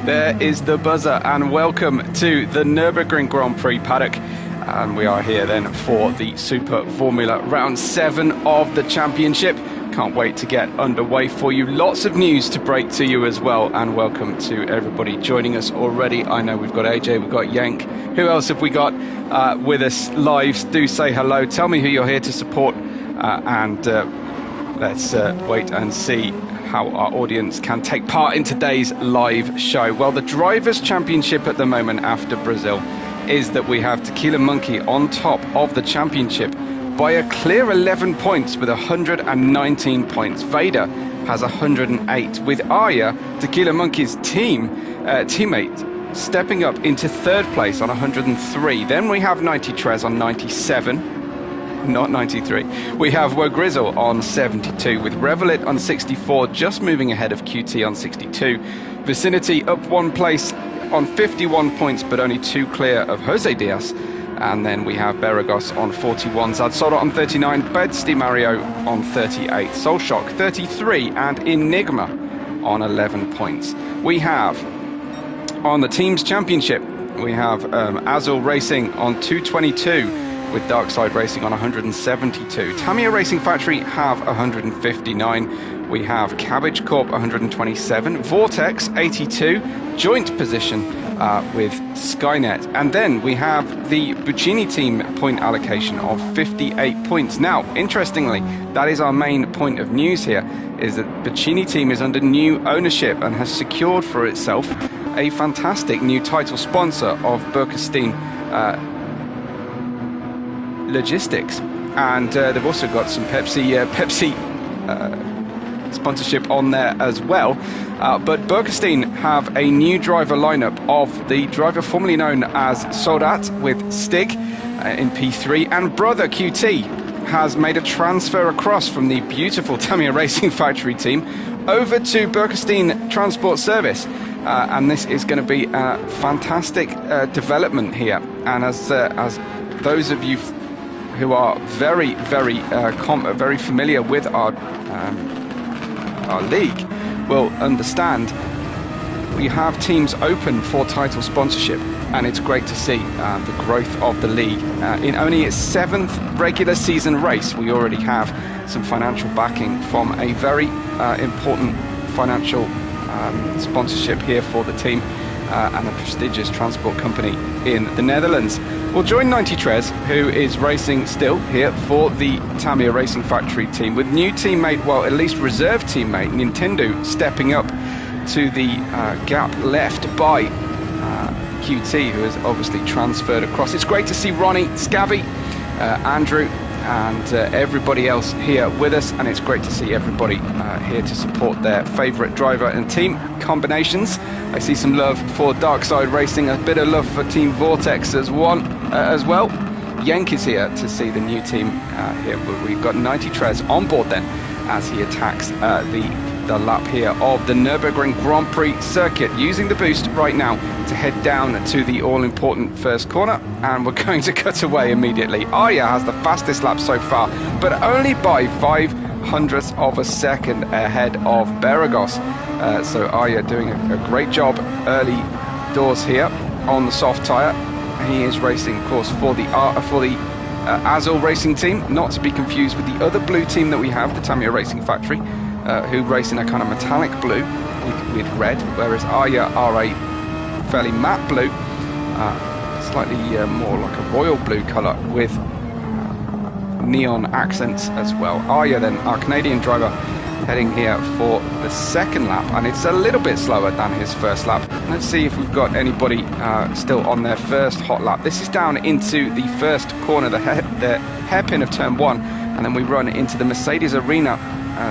There is the buzzer, and welcome to the Nürburgring Grand Prix paddock. And we are here then for the Super VoRmula round 7 of the championship. Can't wait to get underway for you. Lots of news to break to you as well, and welcome to everybody joining us already. I know we've got AJ, we've got Yank. Who else have we got with us live? Do say hello. Tell me who you're here to support, and let's wait and see how our audience can take part in today's live show. Well, the Drivers' Championship at the moment after Brazil is that we have Tequila Monkey on top of the championship by a clear 11 points with 119 points. Vader has 108, with Arya, Tequila Monkey's teammate, stepping up into third place on 103. Then we have 90 Trez on 97. Not 93. We have Wogrizzle on 72, with Revelit on 64, just moving ahead of QT on 62. Vicinity up one place on 51 points, but only 2 clear of Jose Diaz. And then we have Beragos on 41, Zadsoda on 39, Bedsti Mario on 38, Soulshock 33, and Enigma on 11 points. We have, on the Teams Championship, we have Azul Racing on 222, with Darkside Racing on 172. Tamiya Racing Factory have 159. We have Cabbage Corp 127. Vortex 82. Joint position with Skynet. And then we have the Buccini team point allocation of 58 points. Now, interestingly, that is our main point of news here, is that Buccini team is under new ownership and has secured for itself a fantastic new title sponsor of Berkestein Logistics, and they've also got some Pepsi sponsorship on there as well. But Berkestein have a new driver lineup of the driver formerly known as Soldat with Stig in P3, and brother QT has made a transfer across from the beautiful Tamiya Racing Factory team over to Berkestein Transport Service. And this is going to be a fantastic development here. And as those of you who are very familiar with our league will understand, we have teams open for title sponsorship, and it's great to see the growth of the league. In only its 7th regular season race, we already have some financial backing from a very important financial sponsorship here for the team, and a prestigious transport company in the Netherlands. We'll join 90 Trez, who is racing still here for the Tamiya Racing Factory team, with new teammate, well, at least reserve teammate, Nintendo, stepping up to the gap left by QT, who has obviously transferred across. It's great to see Ronnie, Scabby, Andrew, and everybody else here with us, and it's great to see everybody here to support their favourite driver and team combinations. I see some love for Darkside Racing, a bit of love for Team Vortex as well. Yank is here to see the new team here. We've got 90 Trez on board then as he attacks the lap here of the Nürburgring Grand Prix circuit, using the boost right now to head down to the all-important first corner, and we're going to cut away immediately. Arya has the fastest lap so far, but only by 0.05 of a second ahead of Beragos. So Arya doing a great job early doors here on the soft tyre. He is racing, of course, for the Azul Racing team, not to be confused with the other blue team that we have, the Tamiya Racing Factory, who race in a kind of metallic blue with red, whereas Arya are a fairly matte blue, slightly more like a royal blue colour with neon accents as well. Arya then, our Canadian driver, heading here for the second lap, and it's a little bit slower than his first lap. Let's see if we've got anybody still on their first hot lap. This is down into the first corner, the hairpin of turn 1, and then we run into the Mercedes Arena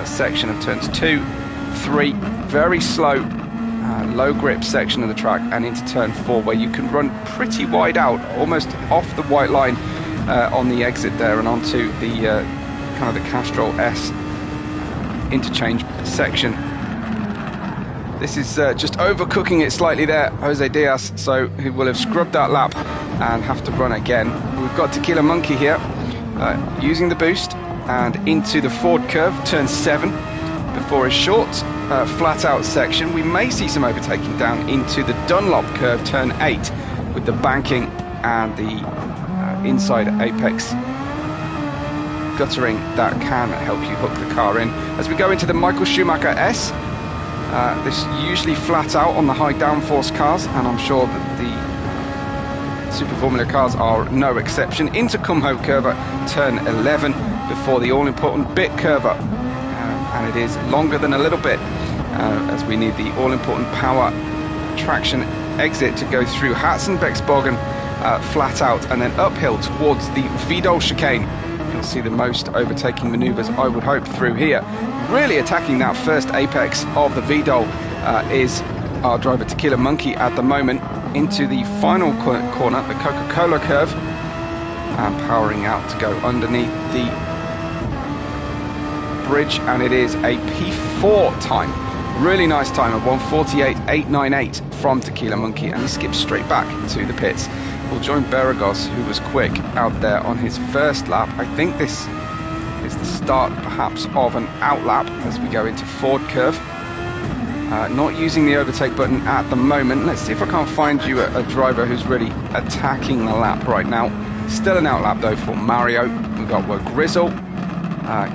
section of turns 2, 3, very slow, low grip section of the track, and into turn 4, where you can run pretty wide out, almost off the white line on the exit there, and onto the kind of the Castrol S interchange section. This is just overcooking it slightly there, Jose Diaz, so he will have scrubbed that lap and have to run again. We've got Tequila Monkey here using the boost and into the forward curve, turn 7, before his short, flat out section. We may see some overtaking down into the Dunlop curve, turn 8, with the banking and the inside apex guttering that can help you hook the car in. As we go into the Michael Schumacher S, this usually flat out on the high downforce cars, and I'm sure that the Super Formula cars are no exception. Into Kumho curve at turn 11 before the all-important bit curve, and it is longer than a little bit as we need the all-important power traction exit to go through Hatzenbecksbogen flat out and then uphill towards the Vidal chicane. You'll see the most overtaking manoeuvres, I would hope, through here. Really attacking that first apex of the Vidal is our driver Tequila Monkey at the moment. Into the final corner, the Coca-Cola curve, and powering out to go underneath the bridge, and it is a P4 time. Really nice time of 1:48.898 from Tequila Monkey, and he skips straight back to the pits. We'll join Beragos, who was quick out there on his first lap. I think this is the start perhaps of an outlap as we go into Ford curve. Not using the overtake button at the moment. Let's see if I can't find you a driver who's really attacking the lap right now. Still an outlap though for Mario. We've got Grizzle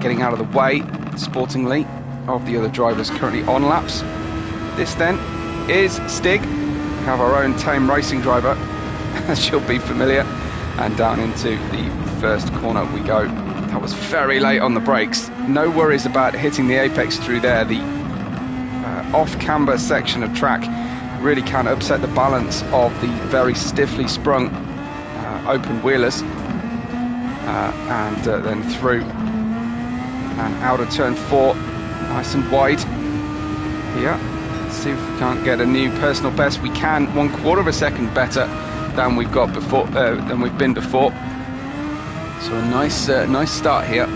getting out of the way sportingly of the other drivers currently on laps. This then is Stig. We have our own tame racing driver, as you'll be familiar, and down into the first corner we go. That was very late on the brakes. No worries about hitting the apex through there. The off-camber section of track really can upset the balance of the very stiffly sprung open wheelers, and then through and out of turn 4, nice and wide here. Let's see if we can't get a new personal best. We can, 1/4 of a second better than we've got before, than we've been before. So a nice start here.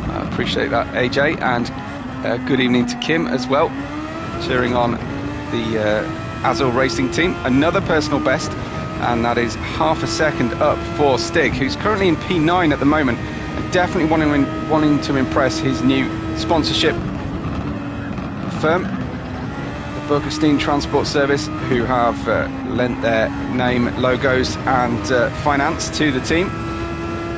I appreciate that, AJ, and good evening to Kim as well, cheering on the Azul Racing team. Another personal best, and that is half a second up for Stig, who's currently in P9 at the moment, and definitely wanting to impress his new sponsorship firm, the Burgerstein Transport Service, who have lent their name, logos and finance to the team.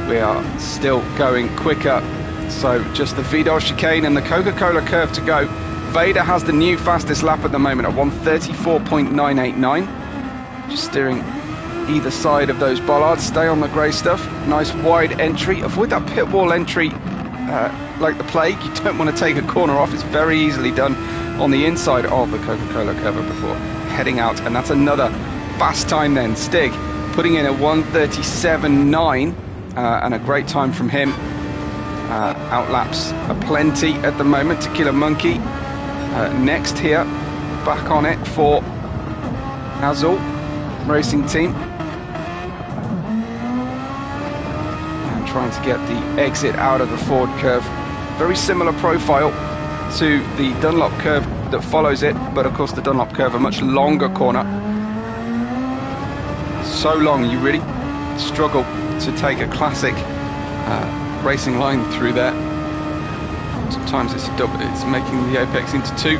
We are still going quicker, so just the Vidal chicane and the Coca-Cola curve to go. Vader has the new fastest lap at the moment at 1:34.989. Just steering either side of those bollards, stay on the grey stuff. Nice wide entry, avoid that pit wall entry like the plague. You don't want to take a corner off. It's very easily done on the inside of the Coca-Cola cover before heading out, and that's another fast time then. Stig putting in a 1:37.9 and a great time from him. Outlaps aplenty at the moment. Tequila Monkey next here, back on it for Azul Racing Team, and trying to get the exit out of the Ford curve. Very similar profile to the Dunlop curve that follows it, but of course the Dunlop curve a much longer corner. So long you really struggle to take a classic racing line through there. Sometimes it's making the apex into 2.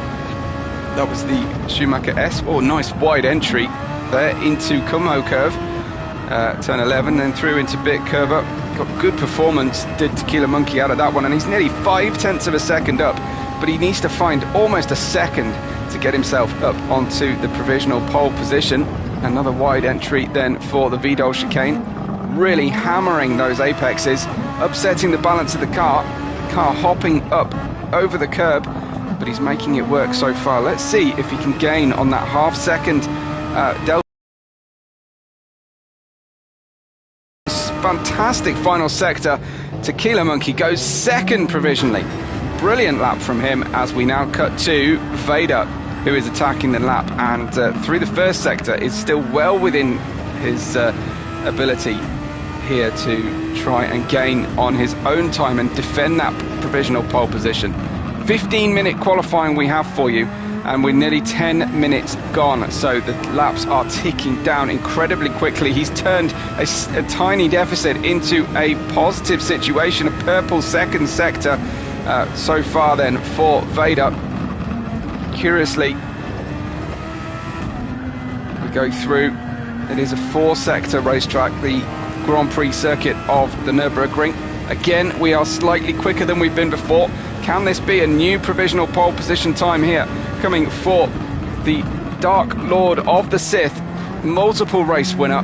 That was the Schumacher S. Oh, nice wide entry there into Kumho curve, turn 11, then through into bit curve up. Got good performance, did Tequila Monkey out of that one, and he's nearly 0.5 of a second up, but he needs to find almost a second to get himself up onto the provisional pole position. Another wide entry then for the Vidal chicane, really hammering those apexes, upsetting the balance of the car hopping up over the curb, but he's making it work so far. Let's see if he can gain on that half-second delta. Fantastic final sector. Tequila Monkey goes second provisionally. Brilliant lap from him as we now cut to Vader, who is attacking the lap, and through the first sector is still well within his ability here to try and gain on his own time and defend that provisional pole position. 15-minute qualifying we have for you. and we're nearly 10 minutes gone, so the laps are ticking down incredibly quickly. He's turned a tiny deficit into a positive situation, a purple second sector so far then for Vader. Curiously, we go through, it is a 4-sector racetrack, the Grand Prix circuit of the Nürburgring. Again, we are slightly quicker than we've been before. Can this be a new provisional pole position time here, coming for the Dark Lord of the Sith, multiple race winner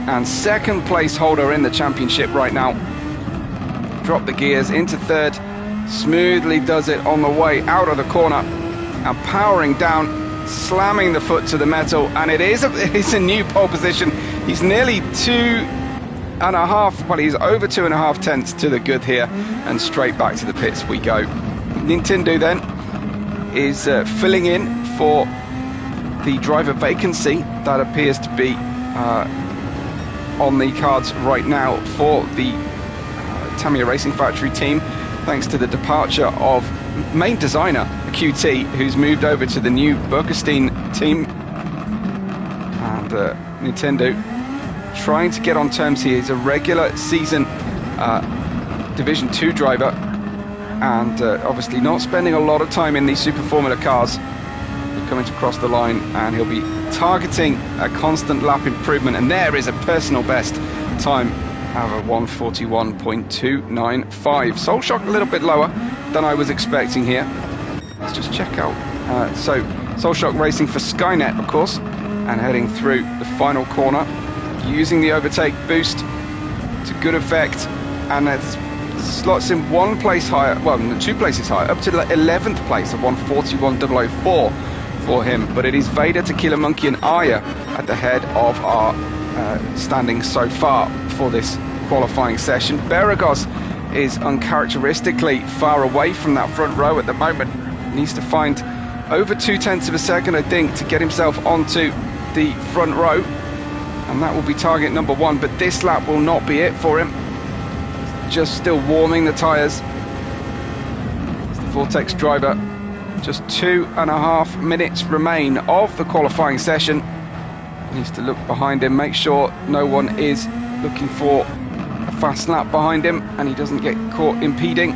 and second place holder in the championship right now. Drop the gears into third, smoothly does it on the way out of the corner and powering down, slamming the foot to the metal, and it's a new pole position. He's nearly 2.5, well, he's over 2.5 tenths to the good here, and straight back to the pits we go. Nintendo then is filling in for the driver vacancy that appears to be on the cards right now for the Tamiya Racing Factory team, thanks to the departure of main designer QT, who's moved over to the new Burgerstein team. And Nintendo trying to get on terms here. He's a regular season Division 2 driver, and obviously not spending a lot of time in these Super Formula cars. We're coming to cross the line, and he'll be targeting a constant lap improvement, and there is a personal best time of a 141.295. Soul Shock a little bit lower than I was expecting here. Let's just check out. So Soul Shock racing for Skynet, of course, and heading through the final corner, using the overtake boost to good effect, and it slots in 1 place higher, well, 2 places higher, up to the 11th place of 141.004 for him. But it is Vader, Tequila Monkey and Aya at the head of our standings so far for this qualifying session. Beragos is uncharacteristically far away from that front row at the moment. Needs to find over 0.2 of a second, I think, to get himself onto the front row, and that will be target number 1. But this lap will not be it for him. Just still warming the tyres. It's the Vortex driver. Just 2.5 minutes remain of the qualifying session. Needs to look behind him, make sure no one is looking for a fast lap behind him, and he doesn't get caught impeding.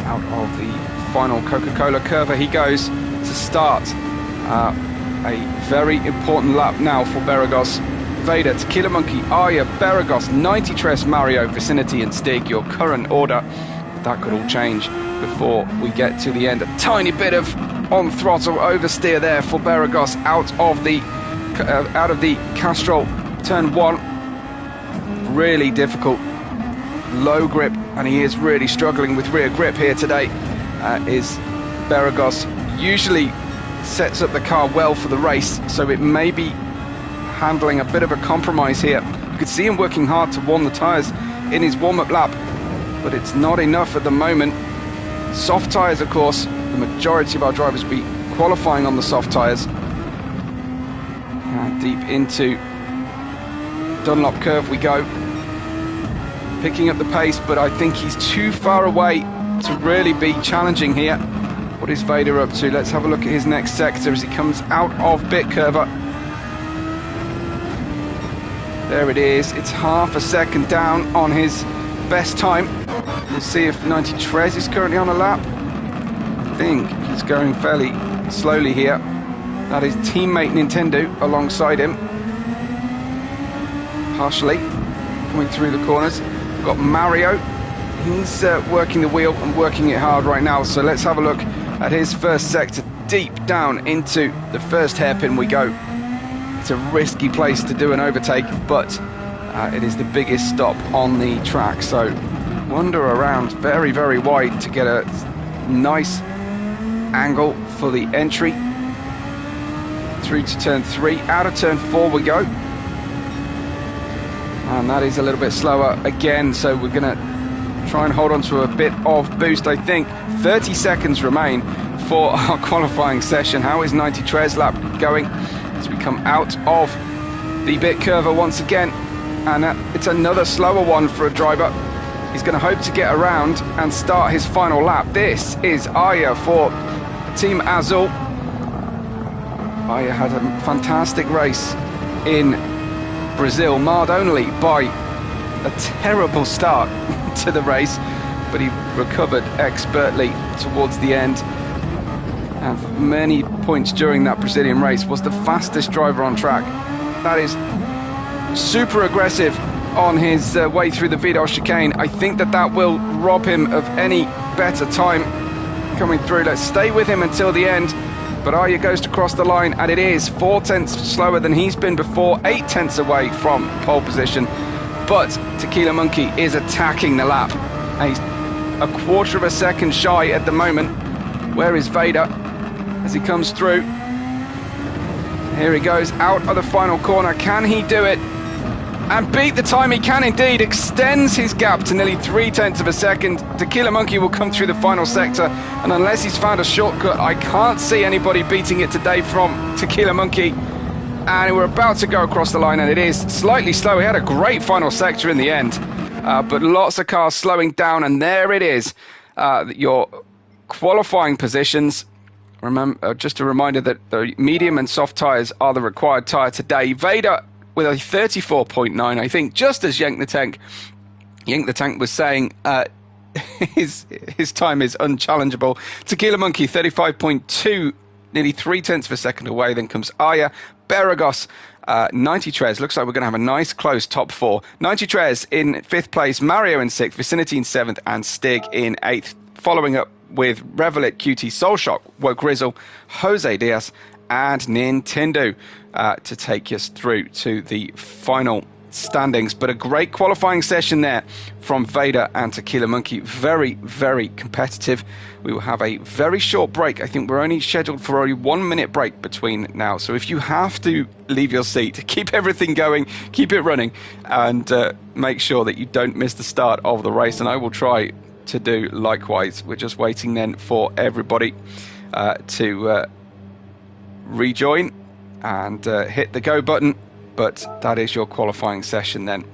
Out of the final Coca-Cola curve he goes to start. A very important lap now for Beragos. Vader, Tequila Monkey, Aya, Beragos, 93, Mario, Vicinity and Stig, your current order. That could all change before we get to the end. A tiny bit of on throttle oversteer there for Beragos out of the Castrol turn 1. Really difficult, low grip, and he is really struggling with rear grip here today. Is Beragos. Usually sets up the car well for the race, so it may be handling a bit of a compromise here. You could see him working hard to warm the tyres in his warm-up lap, but it's not enough at the moment. Soft tyres, of course, the majority of our drivers will be qualifying on the soft tyres. Deep into Dunlop curve we go, picking up the pace, but I think he's too far away to really be challenging here. What is Vader up to? Let's have a look at his next sector as he comes out of Bitcurver. There it is. It's half a second down on his best time. We'll see if 93 is currently on a lap. I think he's going fairly slowly here. That is teammate Nintendo alongside him. Partially coming through the corners. We've got Mario. He's working the wheel and working it hard right now. So let's have a look at his first sector. Deep down into the first hairpin we go. It's a risky place to do an overtake, but it is the biggest stop on the track. So wander around very, very wide to get a nice angle for the entry. Through to turn 3, out of turn 4 we go. And that is a little bit slower again, so we're going to try and hold on to a bit of boost, I think. 30 seconds remain for our qualifying session. How is 93's lap going as we come out of the Bitcurver once again? And it's another slower one for a driver. He's going to hope to get around and start his final lap. This is Aya for Team Azul. Aya had a fantastic race in Brazil, marred only by a terrible start to the race, but he recovered expertly towards the end, and for many points during that Brazilian race was the fastest driver on track. That is super aggressive on his way through the Vidal chicane. I think that will rob him of any better time coming through. Let's stay with him until the end. But Aya goes to cross the line, and it is 4 tenths slower than he's been before, 8 tenths away from pole position. But Tequila Monkey is attacking the lap. And he's a quarter of a second shy at the moment. Where is Vader as he comes through? Here he goes out of the final corner. Can he do it and beat the time? He can indeed. Extends his gap to nearly 3 tenths of a second. Tequila Monkey will come through the final sector, and unless he's found a shortcut, I can't see anybody beating it today from Tequila Monkey. And we're about to go across the line, and it is slightly slow. He had a great final sector in the end, but lots of cars slowing down, and there it is. Your qualifying positions. Remember, just a reminder that the medium and soft tyres are the required tyre today. Vader with a 34.9, I think, just as Yank the Tank was saying, his time is unchallengeable. Tequila Monkey, 35.2, nearly 3 tenths of a second away. Then comes Aya, Beragos, 90 Tres. Looks like we're going to have a nice close top 4. 90 Tres in 5th place, Mario in 6th, Vicinity in 7th, and Stig in 8th. Following up with Revelit, QT, Soulshock, Woke Grizzle, Jose Diaz, and Nintendo to take us through to the final standings. But a great qualifying session there from Vader and Tequila Monkey. Very, very competitive. We will have a very short break. I think we're only scheduled for only 1 minute break between now. So if you have to leave your seat, keep everything going, keep it running, and make sure that you don't miss the start of the race. And I will try to do likewise. We're just waiting then for everybody to rejoin and hit the go button. But that is your qualifying session then.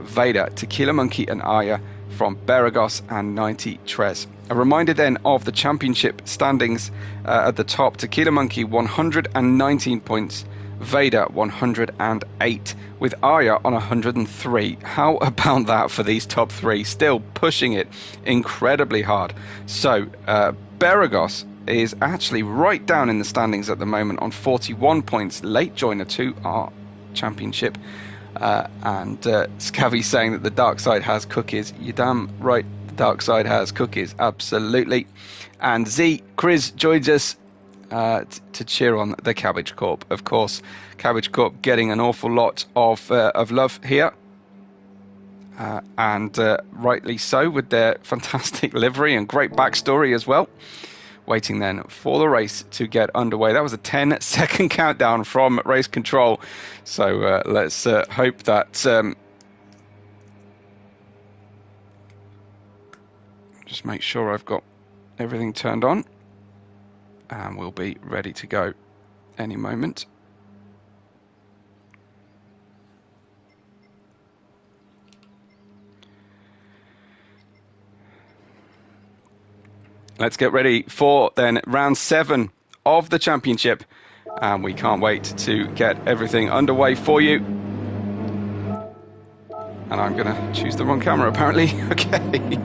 Vader, Tequila Monkey and Aya from Beragos and 90 Tres. A reminder then of the championship standings at the top. Tequila Monkey 119 points, Vader 108, with Aya on 103. How about that for these top three? Still pushing it incredibly hard. So Beragos is actually right down in the standings at the moment on 41 points, late joiner to our championship. And Scavvy saying that the dark side has cookies. You're damn right, the dark side has cookies, absolutely. And Z Chris joins us to cheer on the Cabbage Corp. Of course, Cabbage Corp getting an awful lot of love here, and rightly so, with their fantastic livery and great backstory as well. Waiting then for the race to get underway. That was a 10-second countdown from race control. So let's hope that just make sure I've got everything turned on, and we'll be ready to go any moment. Let's get ready for then round 7 of the championship, and we can't wait to get everything underway for you. And I'm going to choose the wrong camera apparently. Okay.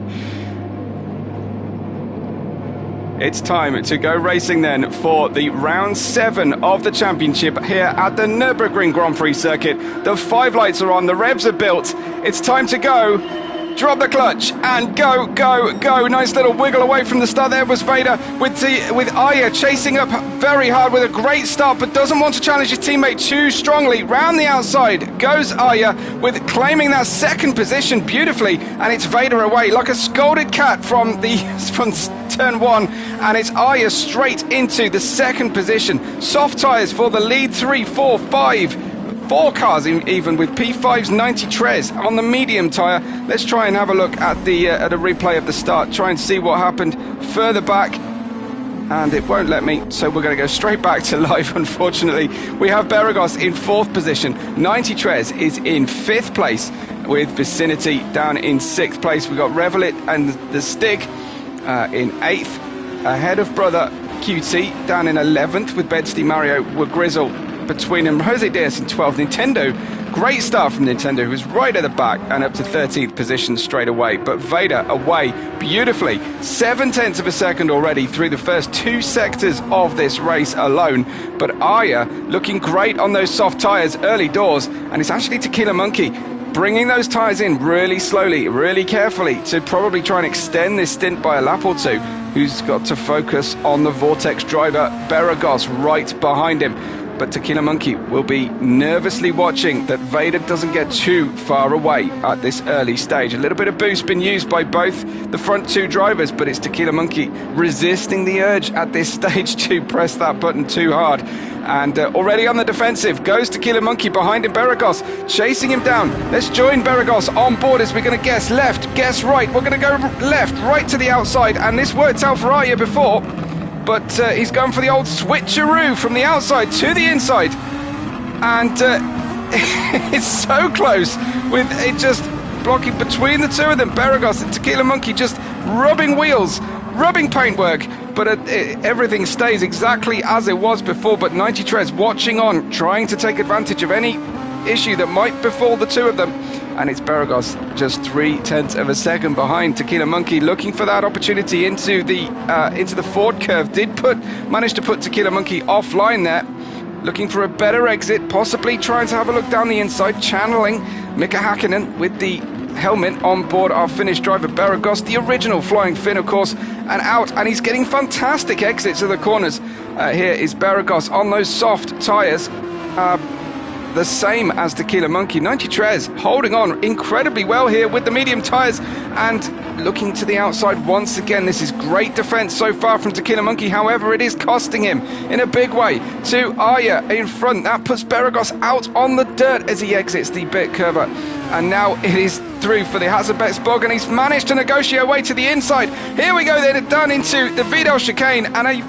It's time to go racing then for the round 7 of the championship here at the Nürburgring Grand Prix circuit. The 5 lights are on, the revs are built. It's time to go. Drop the clutch and go, go, go. Nice little wiggle away from the start. There was Vader with Aya chasing up very hard with a great start, but doesn't want to challenge his teammate too strongly. Round the outside goes Aya with claiming that second position beautifully, and it's Vader away like a scolded cat from turn 1, and it's Aya straight into the second position. Soft tyres for the lead 3, 4, 5. 4 cars even with P5's 90 Tres on the medium tyre. Let's try and have a look at a replay of the start, try and see what happened further back, and it won't let me, so we're going to go straight back to live. Unfortunately, we have Beragos in 4th position, 90 Tres is in 5th place, with Vicinity down in 6th place. We've got Revelit and the Stig in 8th, ahead of brother QT down in 11th with Bedstein Mario with Grizzle between him. Jose Diaz in 12th. Nintendo, great start from Nintendo, who was right at the back and up to 13th position straight away. But Vader away beautifully, 0.7 of a second already through the first 2 sectors of this race alone. But Arya looking great on those soft tyres early doors, and it's actually Tequila Monkey bringing those tyres in really slowly, really carefully to probably try and extend this stint by a lap or two, who's got to focus on the Vortex driver Beragos right behind him. But Tequila Monkey will be nervously watching that Vader doesn't get too far away at this early stage. A little bit of boost been used by both the front 2 drivers, but it's Tequila Monkey resisting the urge at this stage to press that button too hard. And already on the defensive goes Tequila Monkey behind him, Beragos chasing him down. Let's join Beragos on board as we're going to guess left, guess right. We're going to go left, right to the outside, and this worked out for Arya before. But he's going for the old switcheroo from the outside to the inside. And it's so close with it just blocking between the two of them. Beragos and Tequila Monkey just rubbing wheels, rubbing paintwork. But everything stays exactly as it was before. But 90 Trez watching on, trying to take advantage of any issue that might befall the two of them. And it's Beragos just 0.3 of a second behind Tequila Monkey, looking for that opportunity into the Ford curve. Managed to put Tequila Monkey offline there, looking for a better exit, possibly trying to have a look down the inside, channeling Mika Hakkinen with the helmet on board our Finnish driver Beragos, the original Flying Finn, of course, and out, and he's getting fantastic exits of the corners. Here is Beragos on those soft tyres. The same as Tequila Monkey. 90 Trez holding on incredibly well here with the medium tyres and looking to the outside once again. This is great defence so far from Tequila Monkey. However, it is costing him in a big way to Arya in front. That puts Beragos out on the dirt as he exits the bit curver. And now it is through for the Hazebetsbog, and he's managed to negotiate away to the inside. Here we go then, down into the Vidal chicane, and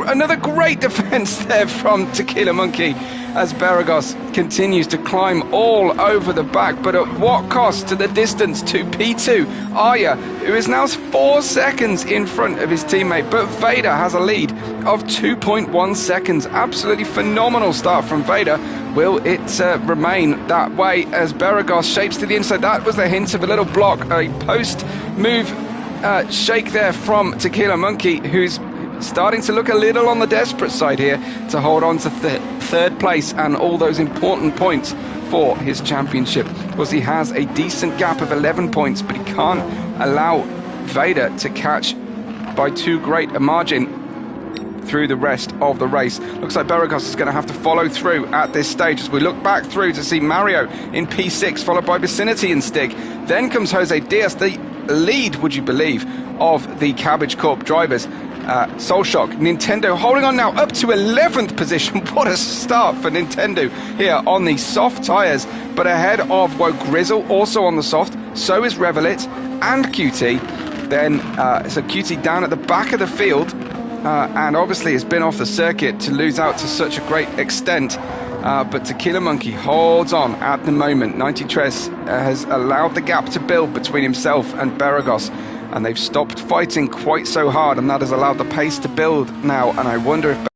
another great defence there from Tequila Monkey as Beragos continues to climb all over the back, but at what cost to the distance to P2 Arya, who is now 4 seconds in front of his teammate, but Vader has a lead of 2.1 seconds. Absolutely phenomenal start from Vader. Will it remain that way as Beragos shapes to the inside? That was the hint of a little block, a post move shake there from Tequila Monkey, who's starting to look a little on the desperate side here to hold on to third place and all those important points for his championship. Of course, he has a decent gap of 11 points, but he can't allow Vader to catch by too great a margin through the rest of the race. Looks like Beragos is going to have to follow through at this stage as we look back through to see Mario in P6, followed by Vicinity and Stig. Then comes Jose Diaz, the lead, would you believe, of the Cabbage Corp drivers. Soulshock, Nintendo holding on now up to 11th position. What a start for Nintendo here on the soft tyres, but ahead of Grizzle, also on the soft. So is Revelit and QT. Then so QT down at the back of the field, and obviously has been off the circuit to lose out to such a great extent. But Tequila Monkey holds on at the moment. 90 Trez has allowed the gap to build between himself and Beragos, and they've stopped fighting quite so hard, and that has allowed the pace to build now. And I wonder if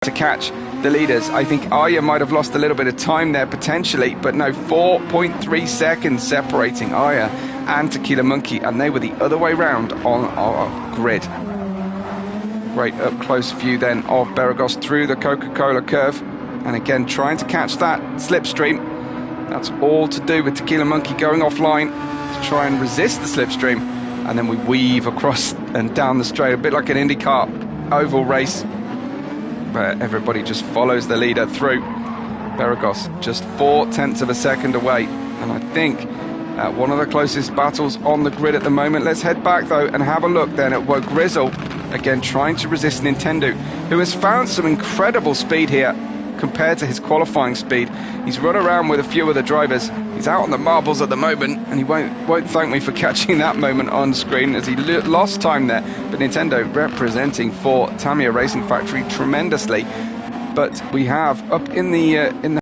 to catch the leaders. I think Arya might have lost a little bit of time there potentially, but no, 4.3 seconds separating Arya and Tequila Monkey, and they were the other way round on our grid. Great up close view then of Beragos through the Coca-Cola curve, and again trying to catch that slipstream. That's all to do with Tequila Monkey going offline to try and resist the slipstream, and then we weave across and down the straight, a bit like an IndyCar oval race, where everybody just follows the leader through. Beragos just 0.4 of a second away, and I think one of the closest battles on the grid at the moment. Let's head back though and have a look then at Grizzle, again trying to resist Nintendo, who has found some incredible speed here compared to his qualifying speed. He's run around with a few of the drivers. He's out on the marbles at the moment, and he won't thank me for catching that moment on screen as he lost time there. But Nintendo representing for Tamiya Racing Factory tremendously. But we have up in the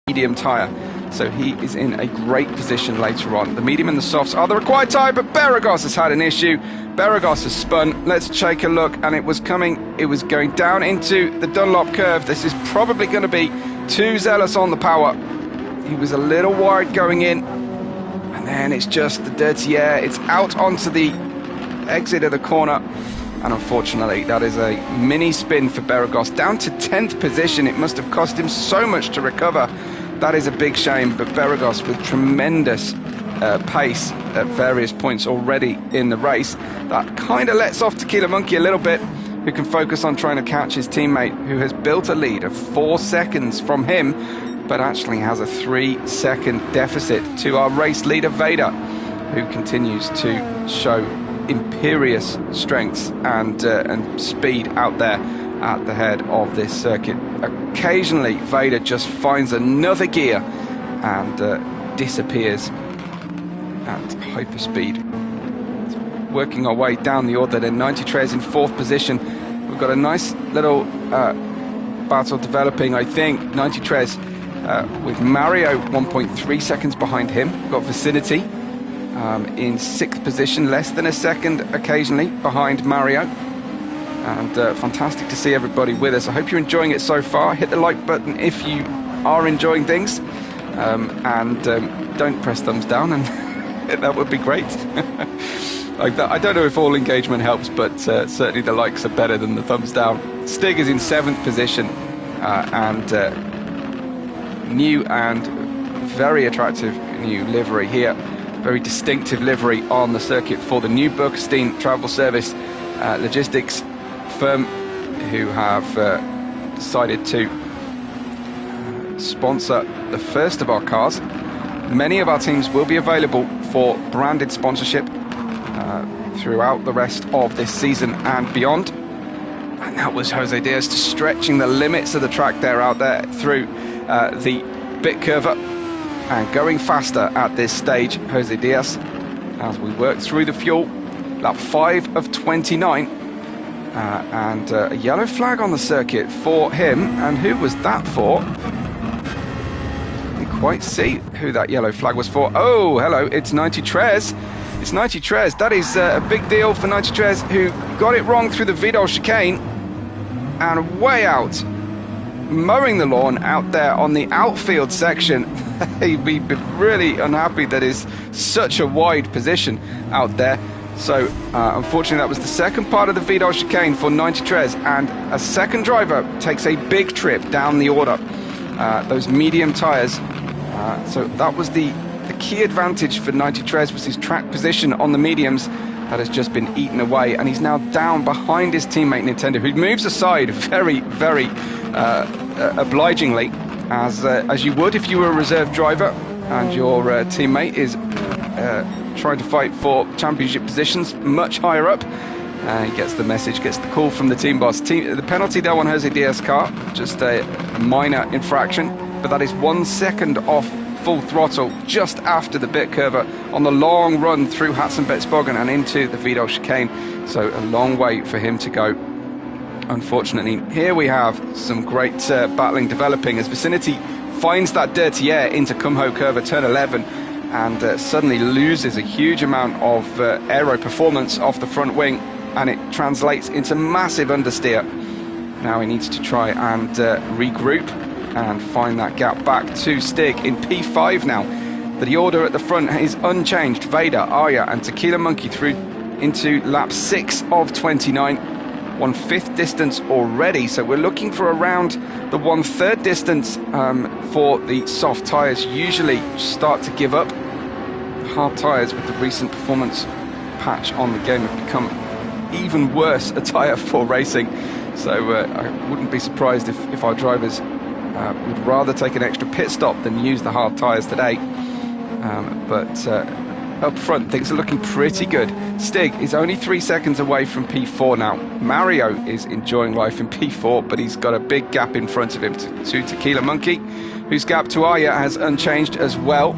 medium tyre. so he is in a great position later on. The medium and the softs are the required tyre, but Berregos has had an issue. Berregos has spun. Let's take a look, and it was going down into the Dunlop curve. This is probably going to be too zealous on the power. He was a little wide going in, and then it's just the dirty air. It's out onto the exit of the corner, and unfortunately that is a mini spin for Berregos, down to 10th position. It must have cost him so much to recover. That is a big shame, but Berregos with tremendous pace at various points already in the race. That kind of lets off Tequila Monkey a little bit, who can focus on trying to catch his teammate, who has built a lead of 4 seconds from him, but actually has a 3-second deficit to our race leader Vader, who continues to show imperious strength and speed out there at the head of this circuit. Occasionally Vader just finds another gear and disappears at hyperspeed. Working our way down the order, then 93 in 4th position. We've got a nice little battle developing, I think. 93 with Mario 1.3 seconds behind him. We've got Vicinity in 6th position, less than a second occasionally behind Mario. And fantastic to see everybody with us. I hope you're enjoying it so far. Hit the like button if you are enjoying things, and don't press thumbs down, and that would be great. Like that. I don't know if all engagement helps, but certainly the likes are better than the thumbs down. Stig is in 7th position, and new and very attractive new livery here. Very distinctive livery on the circuit for the new Burkestein Travel Service logistics firm, who have decided to sponsor the first of our cars. Many of our teams will be available for branded sponsorship throughout the rest of this season and beyond. And that was Jose Diaz just stretching the limits of the track there out there through the bit curve and going faster at this stage. Jose Diaz, as we work through the fuel, lap 5 of 29, and a yellow flag on the circuit for him. And who was that for? Didn't quite see who that yellow flag was for. Oh, hello, it's 93. It's 93. That is a big deal for 93, who got it wrong through the Vidal chicane and way out, mowing the lawn out there on the outfield section. He'd be really unhappy that is such a wide position out there. So unfortunately that was the second part of the Vidal chicane for 93, and a second driver takes a big trip down the order. Those medium tyres, so that was the key advantage for 93, was his track position on the mediums. That has just been eaten away, and he's now down behind his teammate Nintendo, who moves aside very, very obligingly, as you would if you were a reserve driver and your teammate is trying to fight for championship positions much higher up. He gets the message, gets the call from the team boss. The penalty there on Jose Diaz's car, just a minor infraction, but that is 1 second off full throttle just after the bit curve on the long run through Hatzenbetsbogen and into the Vidal chicane. So a long way for him to go, unfortunately. Here we have some great battling developing as Vicinity finds that dirty air into Kumho curve at turn 11, and suddenly loses a huge amount of aero performance off the front wing, and it translates into massive understeer. Now he needs to try and regroup and find that gap back to Stig in P5 now. But the order at the front is unchanged. Vader, Arya and Tequila Monkey through into lap 6 of 29. 1/5 distance already, so we're looking for around the 1/3 distance for the soft tyres. Usually start to give up. Hard tyres with the recent performance patch on the game have become even worse a tyre for racing, so I wouldn't be surprised if our drivers would rather take an extra pit stop than use the hard tyres today. But up front things are looking pretty good. Stig is only 3 seconds away from P4 now. Mario is enjoying life in P4, but he's got a big gap in front of him to Tequila Monkey, whose gap to Arya has unchanged as well.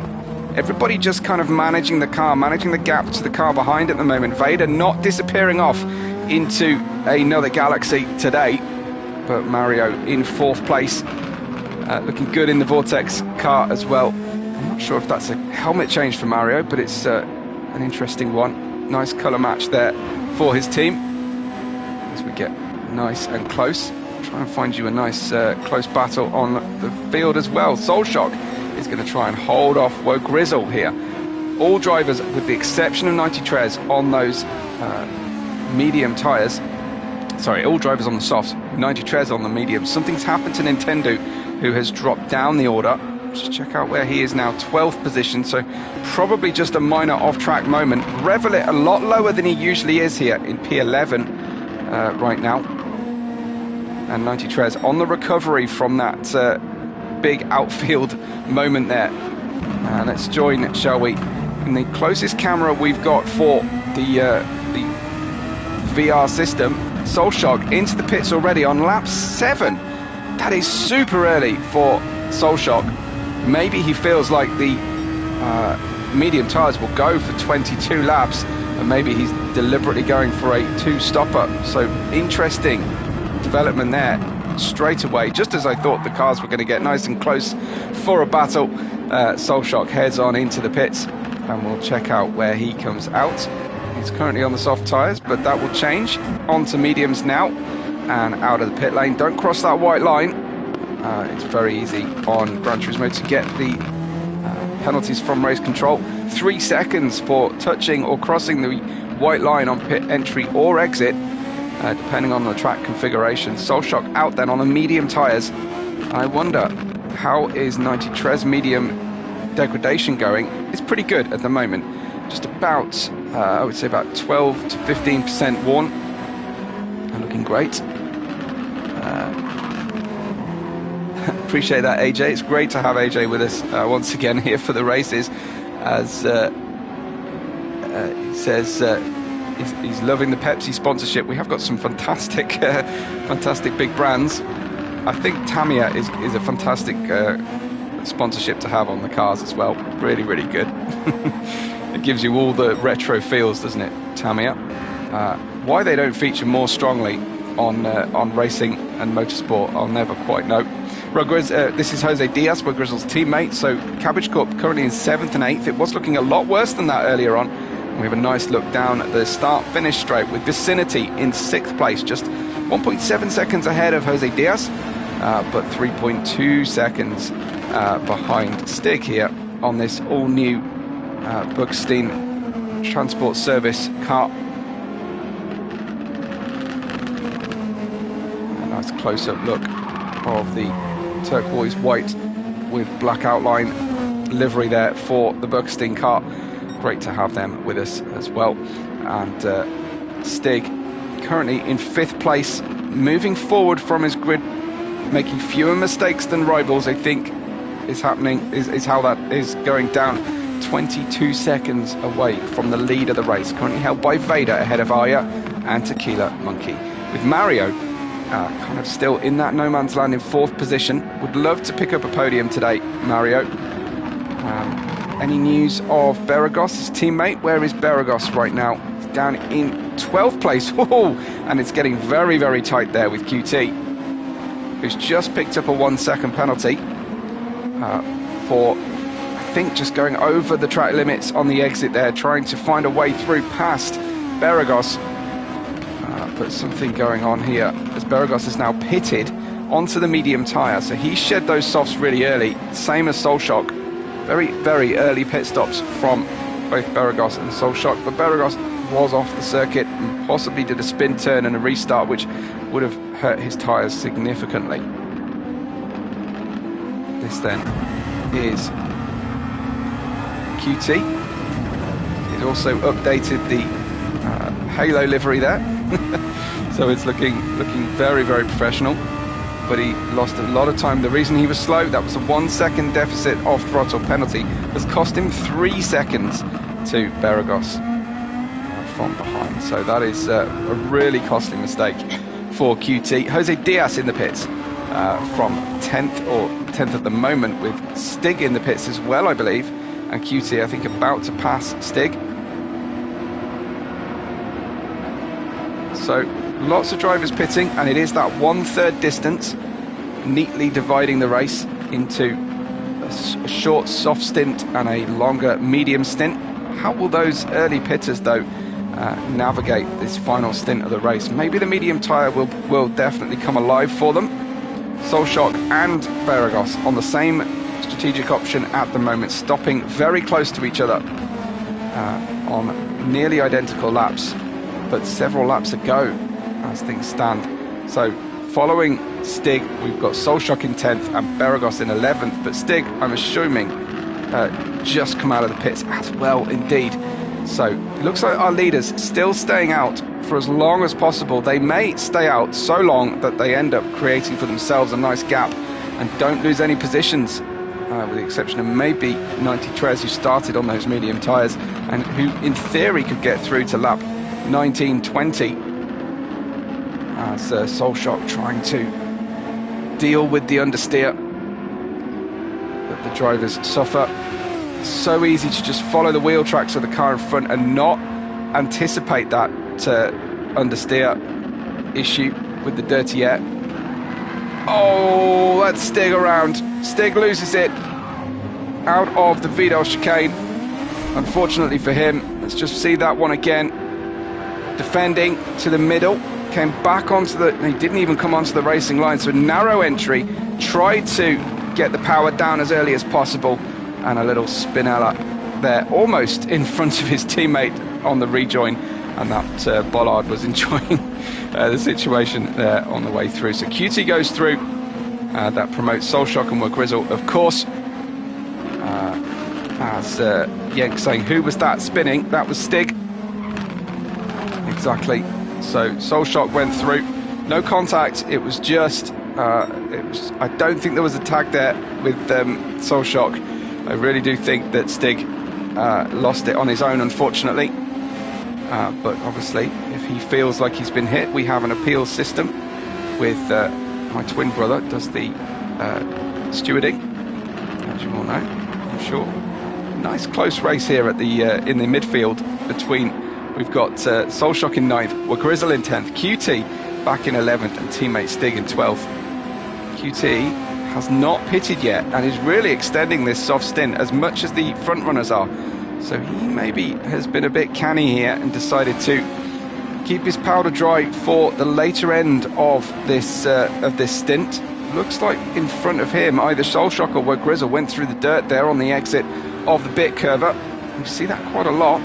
Everybody just kind of managing the car, managing the gap to the car behind at the moment. Vader not disappearing off into another galaxy today, but Mario in 4th place looking good in the Vortex car as well. I'm not sure if that's a helmet change for Mario, but it's an interesting one. Nice colour match there for his team as we get nice and close. Try and find you a nice close battle on the field as well. Soulshock is going to try and hold off Woe Grizzle here. All drivers, with the exception of 90 Trez, on those medium tyres. Sorry, all drivers on the softs, 90 Trez on the medium. Something's happened to Nintendo, who has dropped down the order. Just check out where he is now, 12th position, so probably just a minor off-track moment. Revelit a lot lower than he usually is here in P11 right now. And 90 Trez on the recovery from that big outfield moment there. Let's join, shall we, in the closest camera we've got for the VR system. Soulshock into the pits already on lap 7. That is super early for Soulshock. Maybe he feels like the medium tyres will go for 22 laps, and maybe he's deliberately going for a 2-stopper. So interesting development there straight away, just as I thought the cars were going to get nice and close for a battle. Soulshock heads on into the pits, and we'll check out where he comes out. He's currently on the soft tyres, but that will change onto mediums now and out of the pit lane. Don't cross that white line. It's very easy on Gran Turismo to get the penalties from race control. 3 seconds for touching or crossing the white line on pit entry or exit, depending on the track configuration. Soulshock out then on the medium tyres. I wonder, how is 90 Trez medium degradation going? It's pretty good at the moment. Just about, I would say about 12 to 15% worn. And looking great. Appreciate that, AJ. It's great to have AJ with us once again here for the races, as he says he's loving the Pepsi sponsorship. We have got some fantastic big brands. I think Tamiya is a fantastic sponsorship to have on the cars as well. Really, really good. It gives you all the retro feels, doesn't it, Tamiya? Why they don't feature more strongly on racing and motorsport, I'll never quite know. This is Jose Diaz, Woe Grizzle's teammate. So Cabbage Corp currently in 7th and 8th. It was looking a lot worse than that earlier on. We have a nice look down at the start-finish straight with Vicinity in 6th place, just 1.7 seconds ahead of Jose Diaz, but 3.2 seconds behind Stig here on this all-new Buckstein Transport Service car. A nice close-up look of the turquoise white with black outline livery there for the Buckstein car. Great to have them with us as well. And Stig currently in 5th place, moving forward from his grid, making fewer mistakes than rivals. I think is happening is how that is going down. 22 seconds away from the lead of the race, currently held by Vader ahead of Arya and Tequila Monkey, with Mario kind of still in that no man's land in 4th position. Would love to pick up a podium today, Mario. Any news of Beragos, his teammate? Where is Beragos right now? He's down in 12th place. And it's getting very, very tight there with QT, who's just picked up a 1-second penalty for, I think, just going over the track limits on the exit there, trying to find a way through past Beragos. But something going on here, as Beragos is now pitted onto the medium tyre. So he shed those softs really early, same as Soulshock. Very, very early pit stops from both Beragos and Soulshock. But Beragos was off the circuit and possibly did a spin turn and a restart, which would have hurt his tyres significantly. This then is QT. He's also updated the Halo livery there. So it's looking very, very professional. But he lost a lot of time. The reason he was slow, that was a 1-second deficit off throttle penalty, has cost him 3 seconds to Beragos from behind. So that is a really costly mistake for QT. Jose Diaz in the pits from 10th at the moment, with Stig in the pits as well, I believe. And QT, I think, about to pass Stig. So lots of drivers pitting, and it is that 1/3 distance. neatly dividing the race into a short soft stint and a longer medium stint. How will those early pitters though navigate this final stint of the race? Maybe the medium tyre will definitely come alive for them. Solshock and Beragos on the same strategic option at the moment, stopping very close to each other on nearly identical laps, but several laps ago as things stand. So following Stig, we've got Solshock in 10th and Beragos in 11th, but Stig, I'm assuming, just come out of the pits as well indeed. So it looks like our leaders still staying out for as long as possible. They may stay out so long that they end up creating for themselves a nice gap and don't lose any positions, with the exception of maybe 93 who started on those medium tyres and who in theory could get through to lap 19-20 as Solshock trying to deal with the understeer that the drivers suffer. So easy to just follow the wheel tracks of the car in front and not anticipate that understeer issue with the dirty air. Oh, that's Stig around. Stig loses it out of the Vidal chicane. Unfortunately for him, let's just see that one again. Defending to the middle, came back onto the, he didn't even come onto the racing line, so narrow entry, tried to get the power down as early as possible, and a little spinella there, almost in front of his teammate on the rejoin, and that Bollard was enjoying the situation there on the way through. So QT goes through, that promotes Solshock and Grizzle, of course, as Yenk saying, who was that spinning? That was Stig. Exactly. So Solshock went through, no contact, it was just, I don't think there was a tag there with Solshock. I really do think that Stig lost it on his own, unfortunately. But obviously, if he feels like he's been hit, we have an appeal system with my twin brother does the stewarding, as you all know, I'm sure. Nice close race here at the in the midfield between, we've got Solshock in 9th, Grizzle in 10th, QT back in 11th, and teammate Stig in 12th. QT has not pitted yet and is really extending this soft stint as much as the front runners are. So he maybe has been a bit canny here and decided to keep his powder dry for the later end of this stint. Looks like in front of him, either Solshock or Grizzle went through the dirt there on the exit of the bit curve. You see that quite a lot.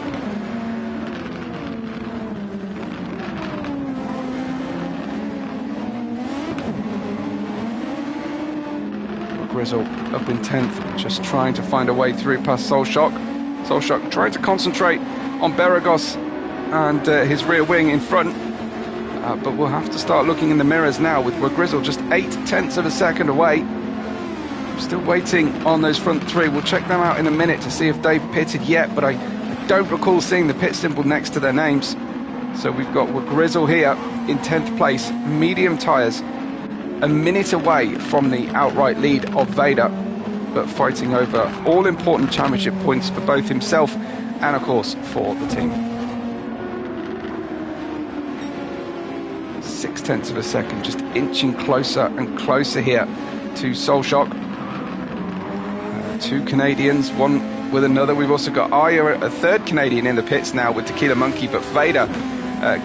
Grizzle up in 10th, just trying to find a way through past Solshock. Solshock trying to concentrate on Beragos and his rear wing in front, but we'll have to start looking in the mirrors now with Grizzle just 0.8 of a second away. Still waiting on those front three. We'll check them out in a minute to see if they've pitted yet, but I don't recall seeing the pit symbol next to their names. So we've got Grizzle here in 10th place, medium tyres, a minute away from the outright lead of Vader, but fighting over all important championship points for both himself and, of course, for the team. 0.6 of a second, just inching closer and closer here to Solshock. Two Canadians, one with another. We've also got Aya, a third Canadian in the pits now with Tequila Monkey, but Vader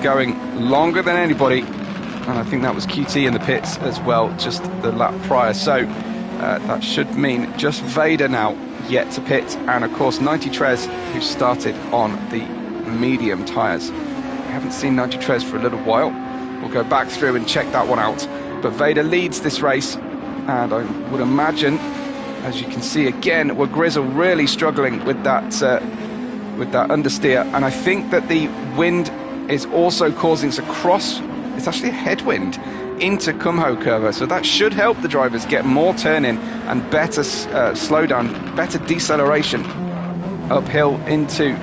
going longer than anybody. And I think that was QT in the pits as well, just the lap prior. So that should mean just Vader now yet to pit. And of course, 93 who started on the medium tyres. We haven't seen 93 for a little while. We'll go back through and check that one out. But Vader leads this race. And I would imagine, as you can see again, Grizzle really struggling with that understeer. And I think that the wind is also causing us a cross. It's actually a headwind into Kumho curve, so that should help the drivers get more turn-in and better slowdown, better deceleration uphill into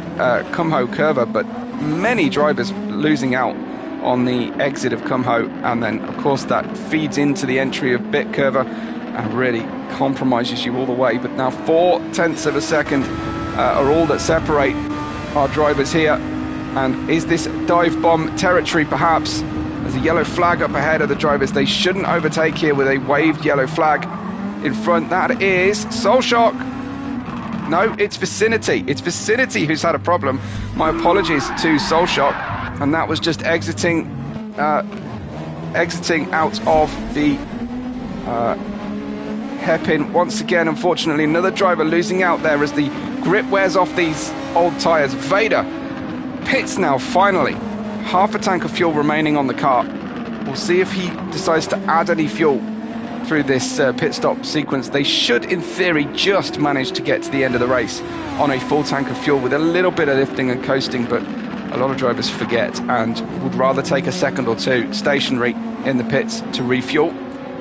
Kumho curve. But many drivers losing out on the exit of Kumho, and then of course that feeds into the entry of bit curve and really compromises you all the way. But now 0.4 of a second are all that separate our drivers here. And is this dive bomb territory perhaps? There's a yellow flag up ahead of the drivers. They shouldn't overtake here with a waved yellow flag in front. That is Solshock. No, it's Vicinity. It's Vicinity who's had a problem. My apologies to Solshock. And that was just exiting out of the hairpin once again. Unfortunately, another driver losing out there as the grip wears off these old tyres. Vader pits now, finally. Half a tank of fuel remaining on the car. We'll see if he decides to add any fuel through this pit stop sequence. They should, in theory, just manage to get to the end of the race on a full tank of fuel with a little bit of lifting and coasting, but a lot of drivers forget and would rather take a second or two stationary in the pits to refuel.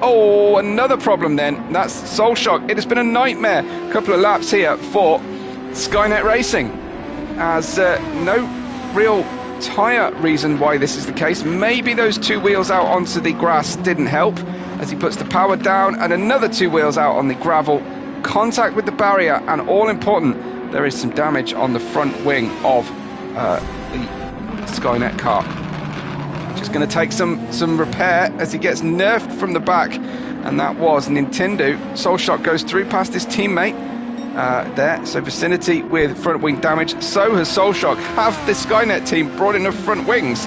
Oh, another problem then. That's Solshock. It has been a nightmare. A couple of laps here for Skynet Racing, as no real tyre reason why this is the case. Maybe those two wheels out onto the grass didn't help as he puts the power down, and another two wheels out on the gravel. Contact with the barrier, and all important, there is some damage on the front wing of the Skynet car. Just going to take some repair as he gets nerfed from the back, and that was Nintendo. Solshock goes through past his teammate there, so Vicinity with front wing damage. So has Solshock. Have the Skynet team brought enough front wings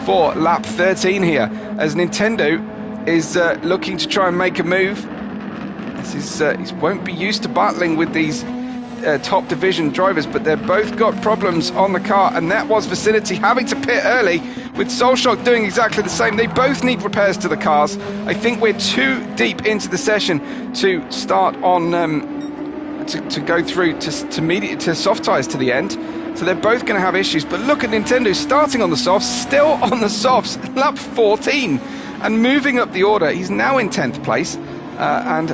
for lap 13 here, as Nintendo is looking to try and make a move. This is he won't be used to battling with these top division drivers, but they've both got problems on the car, and that was Vicinity having to pit early, with Solshock doing exactly the same. They both need repairs to the cars. I think we're too deep into the session to start on to go through to soft tyres to the end, so they're both going to have issues. But look at Nintendo starting on the softs, still on the softs, lap 14, and moving up the order. He's now in 10th place. And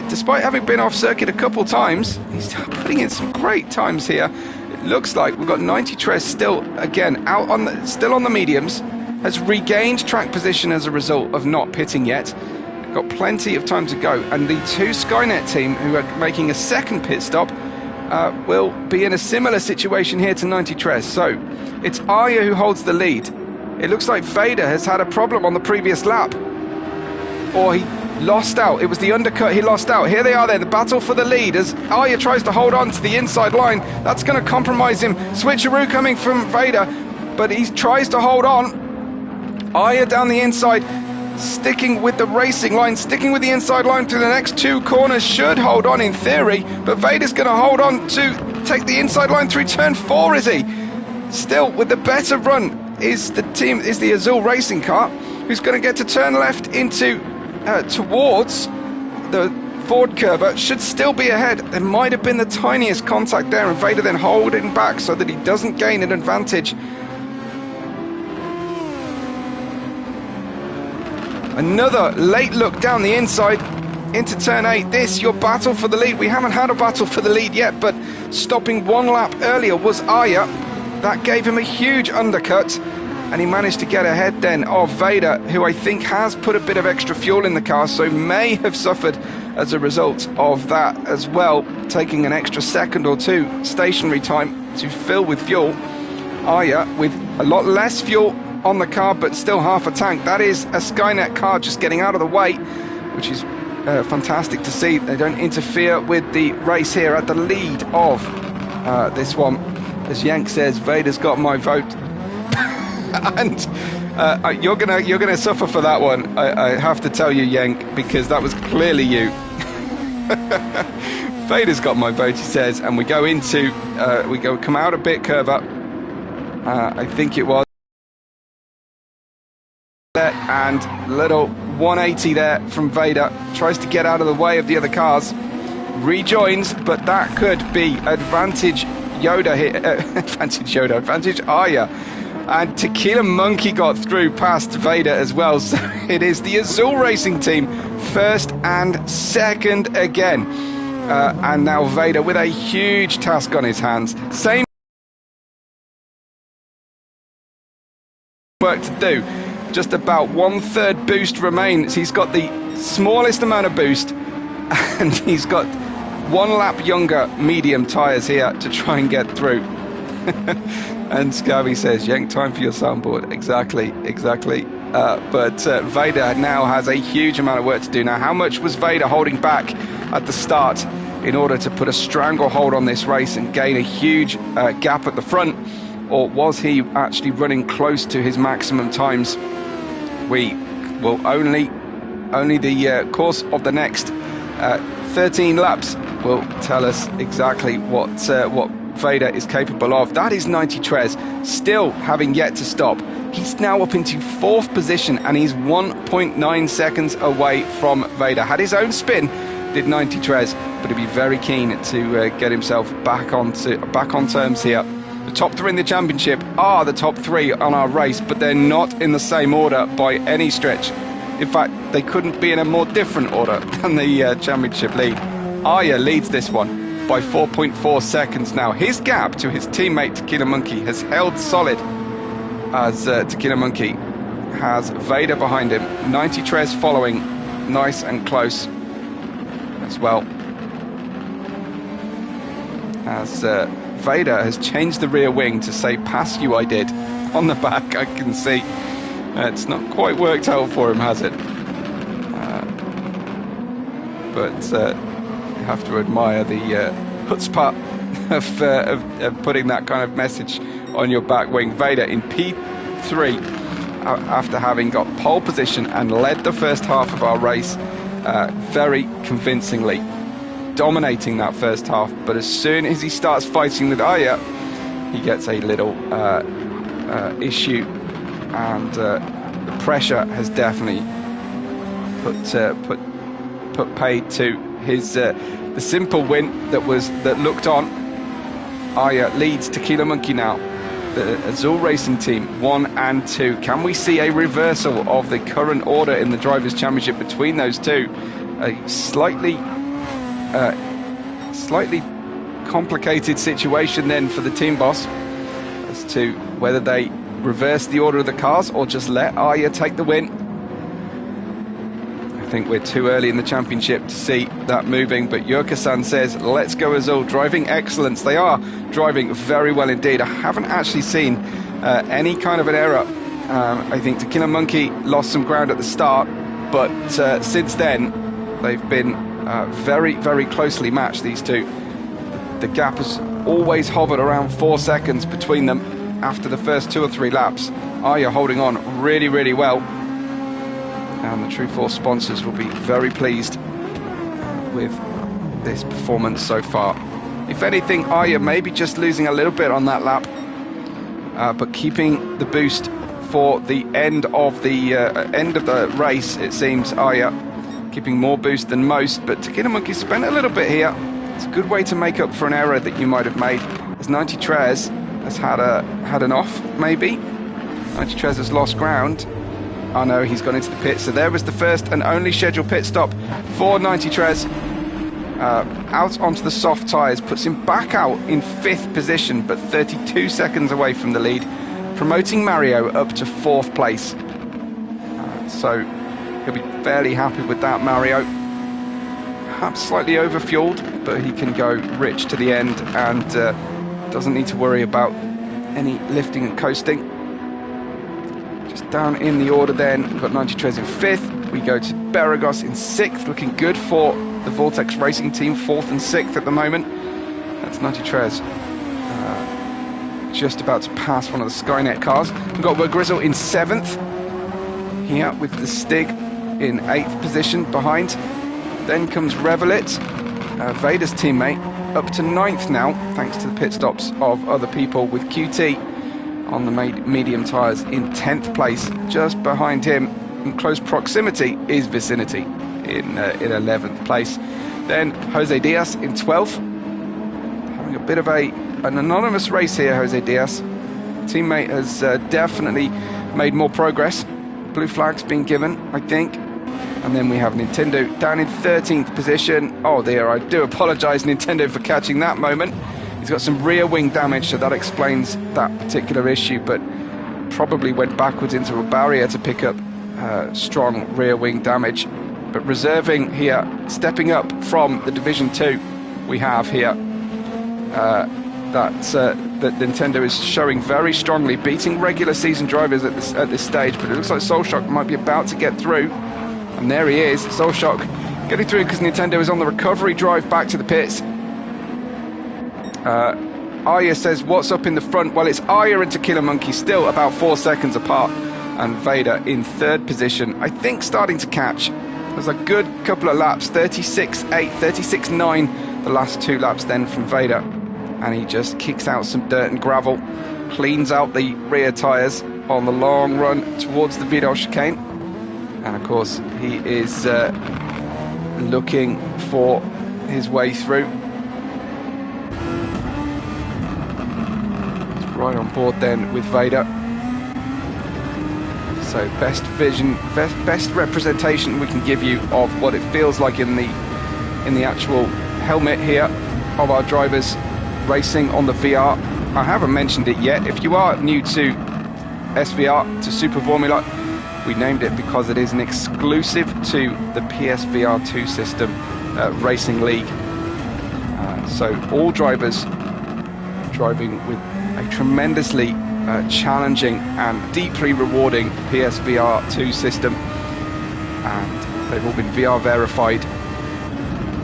despite having been off circuit a couple times, he's putting in some great times here. It looks like we've got 90 Tres still, again, still on the mediums, has regained track position as a result of not pitting yet. Got plenty of time to go, and the two Skynet team who are making a second pit stop will be in a similar situation here to 90 Tres. So it's Arya who holds the lead. It looks like Vader has had a problem on the previous lap, or he lost out. It was the undercut he lost out. Here they are there, the battle for the lead as Arya tries to hold on to the inside line. That's going to compromise him. Switcheroo coming from Vader, but he tries to hold on. Arya down the inside, sticking with the racing line, sticking with the inside line through the next two corners, should hold on in theory, but Vader's going to hold on to take the inside line through turn 4, is he? Still, with the better run is the Azul Racing car, who's going to get to turn left into towards the Ford curve. Should still be ahead. There might have been the tiniest contact there, and Vader then holding back so that he doesn't gain an advantage. Another late look down the inside into turn 8. This, your battle for the lead. We haven't had a battle for the lead yet, but stopping one lap earlier was Arya. That gave him a huge undercut, and he managed to get ahead then of Vader, who I think has put a bit of extra fuel in the car, so may have suffered as a result of that as well, taking an extra second or two stationary time to fill with fuel. Arya with a lot less fuel on the car, but still half a tank. That is a Skynet car just getting out of the way, which is fantastic to see. They don't interfere with the race here at the lead of this one. As Yank says, Vader's got my vote. And you're gonna suffer for that one, I have to tell you, Yank, because that was clearly you. Vader's got my vote, he says, and we go into come out a bit curve up. I think it was there, and little 180 there from Vader, tries to get out of the way of the other cars, rejoins, but that could be advantage Yoda here, advantage Arya. And Tequila Monkey got through past Vader as well, so it is the Azul Racing team first and second again, and now Vader with a huge task on his hands. Same work to do. Just about 1/3 boost remains. He's got the smallest amount of boost, and he's got one lap younger medium tyres here to try and get through. And Scabby says, Yank, time for your soundboard. Exactly. but Vader now has a huge amount of work to do. Now, how much was Vader holding back at the start in order to put a stranglehold on this race and gain a huge gap at the front, or was he actually running close to his maximum times? We will only the course of the next 13 laps will tell us exactly what Vader is capable of. That is 90 Tres, still having yet to stop. He's now up into 4th position and he's 1.9 seconds away from Vader. Had his own spin, did 90 Tres, but he'd be very keen to get himself back on terms here. The top 3 in the championship are the top 3 on our race, but they're not in the same order by any stretch. In fact, they couldn't be in a more different order than the championship lead. Arya leads this one by 4.4 seconds now. His gap to his teammate Tequila Monkey has held solid, as Tequila Monkey has Vader behind him, 90 Tres following, nice and close as well, as Vader has changed the rear wing to say "pass you I did" on the back. I can see it's not quite worked out for him, has it? But you have to admire the chutzpah of putting that kind of message on your back wing. Vader in P3 after having got pole position and led the first half of our race very convincingly, dominating that first half. But as soon as he starts fighting with Arya, he gets a little issue, and the pressure has definitely put paid to his the simple win that looked on. Arya leads Tequila Monkey now, the Azul Racing Team 1 and 2. Can we see a reversal of the current order in the Drivers' Championship between those two? A slightly complicated situation then for the team boss as to whether they reverse the order of the cars or just let Arya take the win. I think we're too early in the championship to see that moving, but Yurka-san says let's go Azul. Driving excellence. They are driving very well indeed. I haven't actually seen any kind of an error. I think Tequila Monkey lost some ground at the start, but since then they've been very, very closely matched, these two. The gap has always hovered around 4 seconds between them after the first 2 or 3 laps. Arya holding on really, really well, and the True Force sponsors will be very pleased with this performance so far. If anything, Arya maybe just losing a little bit on that lap, but keeping the boost for the end of the race. It seems Arya keeping more boost than most, but Tequila Monkey spent a little bit here. It's a good way to make up for an error that you might have made, as 90 Tres has had an off, maybe. 90 Tres has lost ground. Oh no, he's gone into the pit. So there was the first and only scheduled pit stop for 90 Tres. Out onto the soft tyres, puts him back out in 5th position, but 32 seconds away from the lead, promoting Mario up to 4th place. So he'll be fairly happy with that, Mario. Perhaps slightly over-fueled, but he can go rich to the end and doesn't need to worry about any lifting and coasting. Just down in the order then, we've got 90 Tres in 5th. We go to Beragos in 6th, looking good for the Vortex Racing Team, 4th and 6th at the moment. That's 90 Tres. Just about to pass one of the Skynet cars. We've got Grizzle in 7th. Here with the Stig in 8th position behind. Then comes Revelit, Vader's teammate, up to 9th now, thanks to the pit stops of other people, with QT on the medium tyres in 10th place. Just behind him, in close proximity, is Vicinity in 11th place. Then Jose Diaz in 12th. Having a bit of an anonymous race here, Jose Diaz. Teammate has definitely made more progress. Blue flag's been given, I think. And then we have Nintendo down in 13th position. Oh dear, I do apologise, Nintendo, for catching that moment. He's got some rear wing damage, so that explains that particular issue, but probably went backwards into a barrier to pick up strong rear wing damage. But reserving here, stepping up from the Division 2, we have here that's that Nintendo is showing very strongly, beating regular season drivers at this stage, but it looks like Solshock might be about to get through. And there he is, Solshock getting through because Nintendo is on the recovery drive back to the pits. Aya says, what's up in the front? Well, it's Aya and Tequila Monkey still about 4 seconds apart, and Vader in third position, I think starting to catch. There's a good couple of laps, 36.8, 36.9 the last 2 laps then from Vader, and he just kicks out some dirt and gravel, cleans out the rear tyres on the long run towards the Vidal chicane, and of course he is looking for his way through. He's right on board then with Vader. So best vision, best representation we can give you of what it feels like in the actual helmet here of our drivers racing on the VR. I haven't mentioned it yet. If you are new to SVR, to Super VoRmula, we named it because it is an exclusive to the PSVR2 system racing league. So all drivers driving with a tremendously challenging and deeply rewarding PSVR2 system, and they've all been VR verified.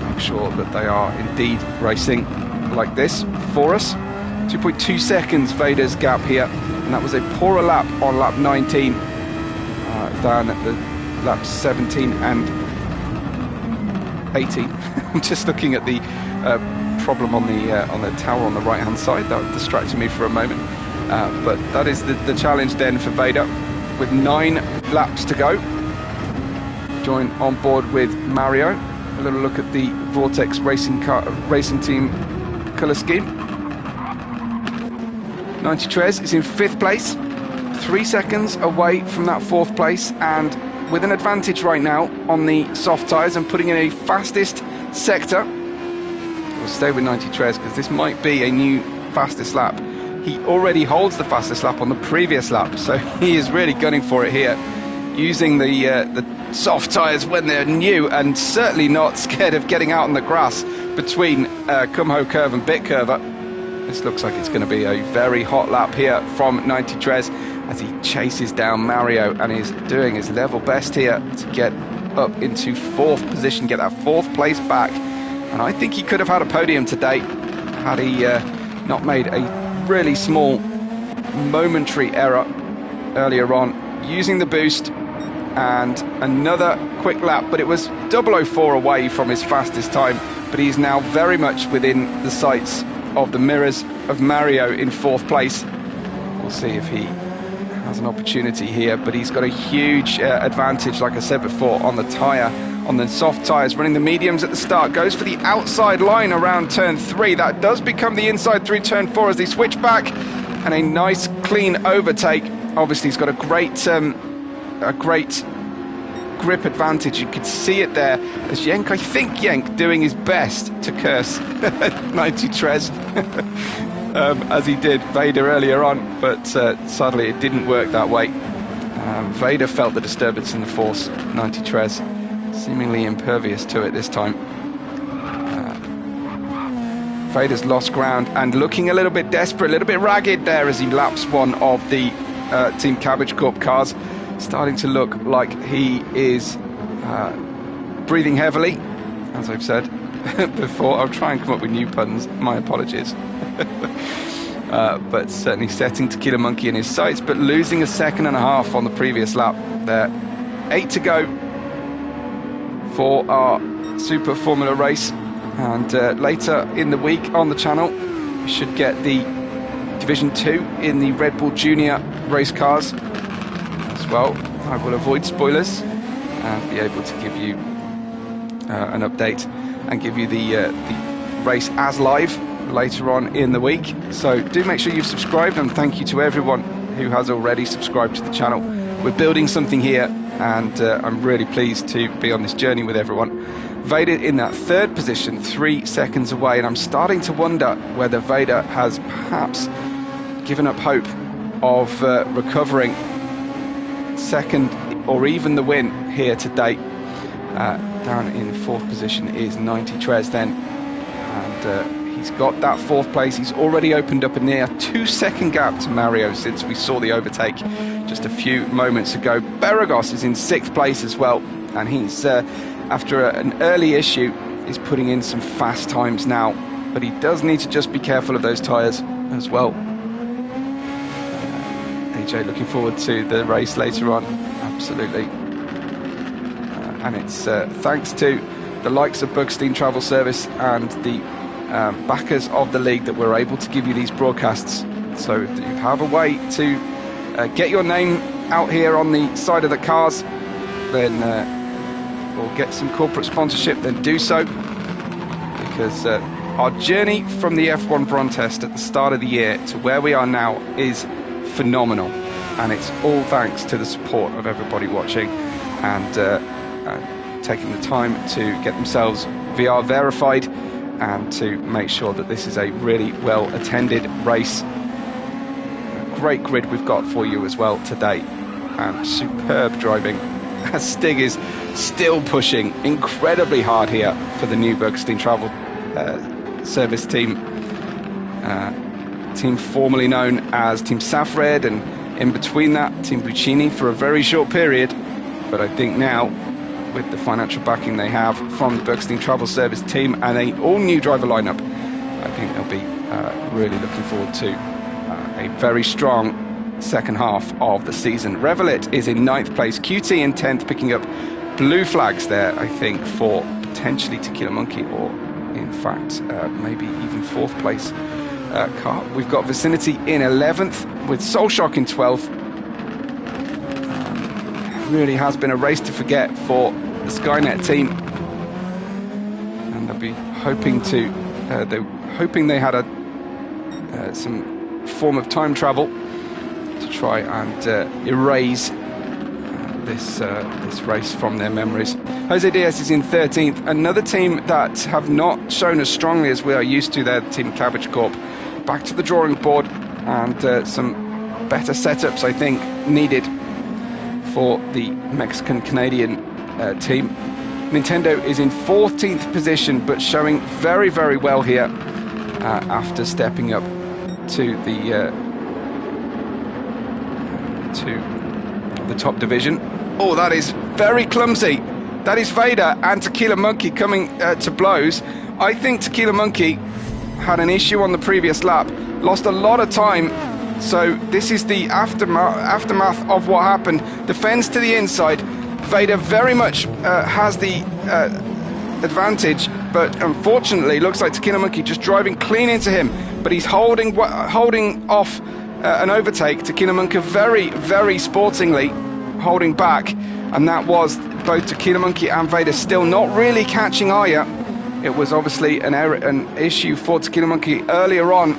Make sure that they are indeed racing like this for us. 2.2 seconds Vader's gap here, and that was a poorer lap on lap 19 than at the laps 17 and 18. I'm just looking at the problem on the tower on the right hand side. That distracted me for a moment. But that is the challenge then for Vader, with 9 laps to go. Join on board with Mario. A little look at the Vortex racing team colour scheme. 90 Trez is in 5th place, 3 seconds away from that 4th place, and with an advantage right now on the soft tyres and putting in a fastest sector. We'll stay with 90 Trez because this might be a new fastest lap. He already holds the fastest lap on the previous lap, so he is really gunning for it here, using the soft tyres when they're new, and certainly not scared of getting out on the grass between Cum-Ho curve and Bit Curver. This looks like it's going to be a very hot lap here from 90 Trez as he chases down Mario and is doing his level best here to get up into 4th position, get that 4th place back. And I think he could have had a podium today had he not made a really small momentary error earlier on, using the boost, and another quick lap, but it was 004 away from his fastest time, but he's now very much within the sights of the mirrors of Mario in 4th place. We'll see if he has an opportunity here, but he's got a huge advantage, like I said before, on the tyre, on the soft tyres, running the mediums at the start, goes for the outside line around turn 3. That does become the inside through turn 4 as they switch back, and a nice clean overtake. Obviously he's got a great grip advantage. You could see it there as Yenk, I think Yenk, doing his best to curse 90 Trez as he did Vader earlier on, but sadly it didn't work that way. Vader felt the disturbance in the force. 90 Trez seemingly impervious to it this time. Vader's lost ground and looking a little bit desperate, a little bit ragged there as he laps one of the Team Cabbage Corp cars. Starting to look like he is breathing heavily, as I've said before. I'll try and come up with new puns, my apologies. But certainly setting Tequila Monkey in his sights, but losing 1.5 seconds on the previous lap there. 8 to go for our Super Formula race, and later in the week on the channel we should get the Division 2 in the Red Bull Junior race cars. Well, I will avoid spoilers and be able to give you an update and give you the race as live later on in the week. So do make sure you've subscribed, and thank you to everyone who has already subscribed to the channel. We're building something here, and I'm really pleased to be on this journey with everyone. Vader in that 3rd position, 3 seconds away, and I'm starting to wonder whether Vader has perhaps given up hope of recovering 2nd or even the win here today. Down in 4th position is 90 Trez then, and He's got that 4th place. He's already opened up a near 2-second gap to Mario since we saw the overtake just a few moments ago. Beragos is in 6th place as well, and he's, after an early issue, is putting in some fast times now, but he does need to just be careful of those tyres as well. AJ looking forward to the race later on, absolutely. And it's thanks to the likes of Bugstein Travel Service and the backers of the league that we're able to give you these broadcasts. So if you have a way to get your name out here on the side of the cars, then or get some corporate sponsorship, then do so, because our journey from the F1 Bron test at the start of the year to where we are now is phenomenal, and it's all thanks to the support of everybody watching and taking the time to get themselves VR verified and to make sure that this is a really well attended race. A great grid we've got for you as well today, and superb driving as Stig is still pushing incredibly hard here for the new Bugstein Travel Service team, team formerly known as Team Safred, and in between that Team Buccini for a very short period. But I think now, with the financial backing they have from the Bugstein Travel Service team and an all-new driver lineup, I think they'll be really looking forward to a very strong second half of the season. Revelit is in 9th place, QT in 10th, picking up blue flags there, I think, for potentially Tequila Monkey, or in fact maybe even 4th place car. We've got Vicinity in 11th with Soulshock in 12th. Really has been a race to forget for the Skynet team, and they'll be hoping to they had some form of time travel to try and erase this race from their memories. Jose Diaz is in 13th, another team that have not shown as strongly as we are used to, their Team Cabbage Corp. Back to the drawing board, and some better setups, I think, needed for the Mexican-Canadian team. Nintendo is in 14th position, but showing very, very well here after stepping up to the top division. Oh, that is very clumsy. That is Vader and Tequila Monkey coming to blows. I think Tequila Monkey had an issue on the previous lap, lost a lot of time. So this is the aftermath of what happened. The fence to the inside. Vader very much has the advantage, but unfortunately looks like Tequila Monkey just driving clean into him, but he's holding off an overtake. Tequila Monkey very, very sportingly holding back, and that was both Tequila Monkey and Vader still not really catching Aya. It was obviously an issue for Tequila Monkey earlier on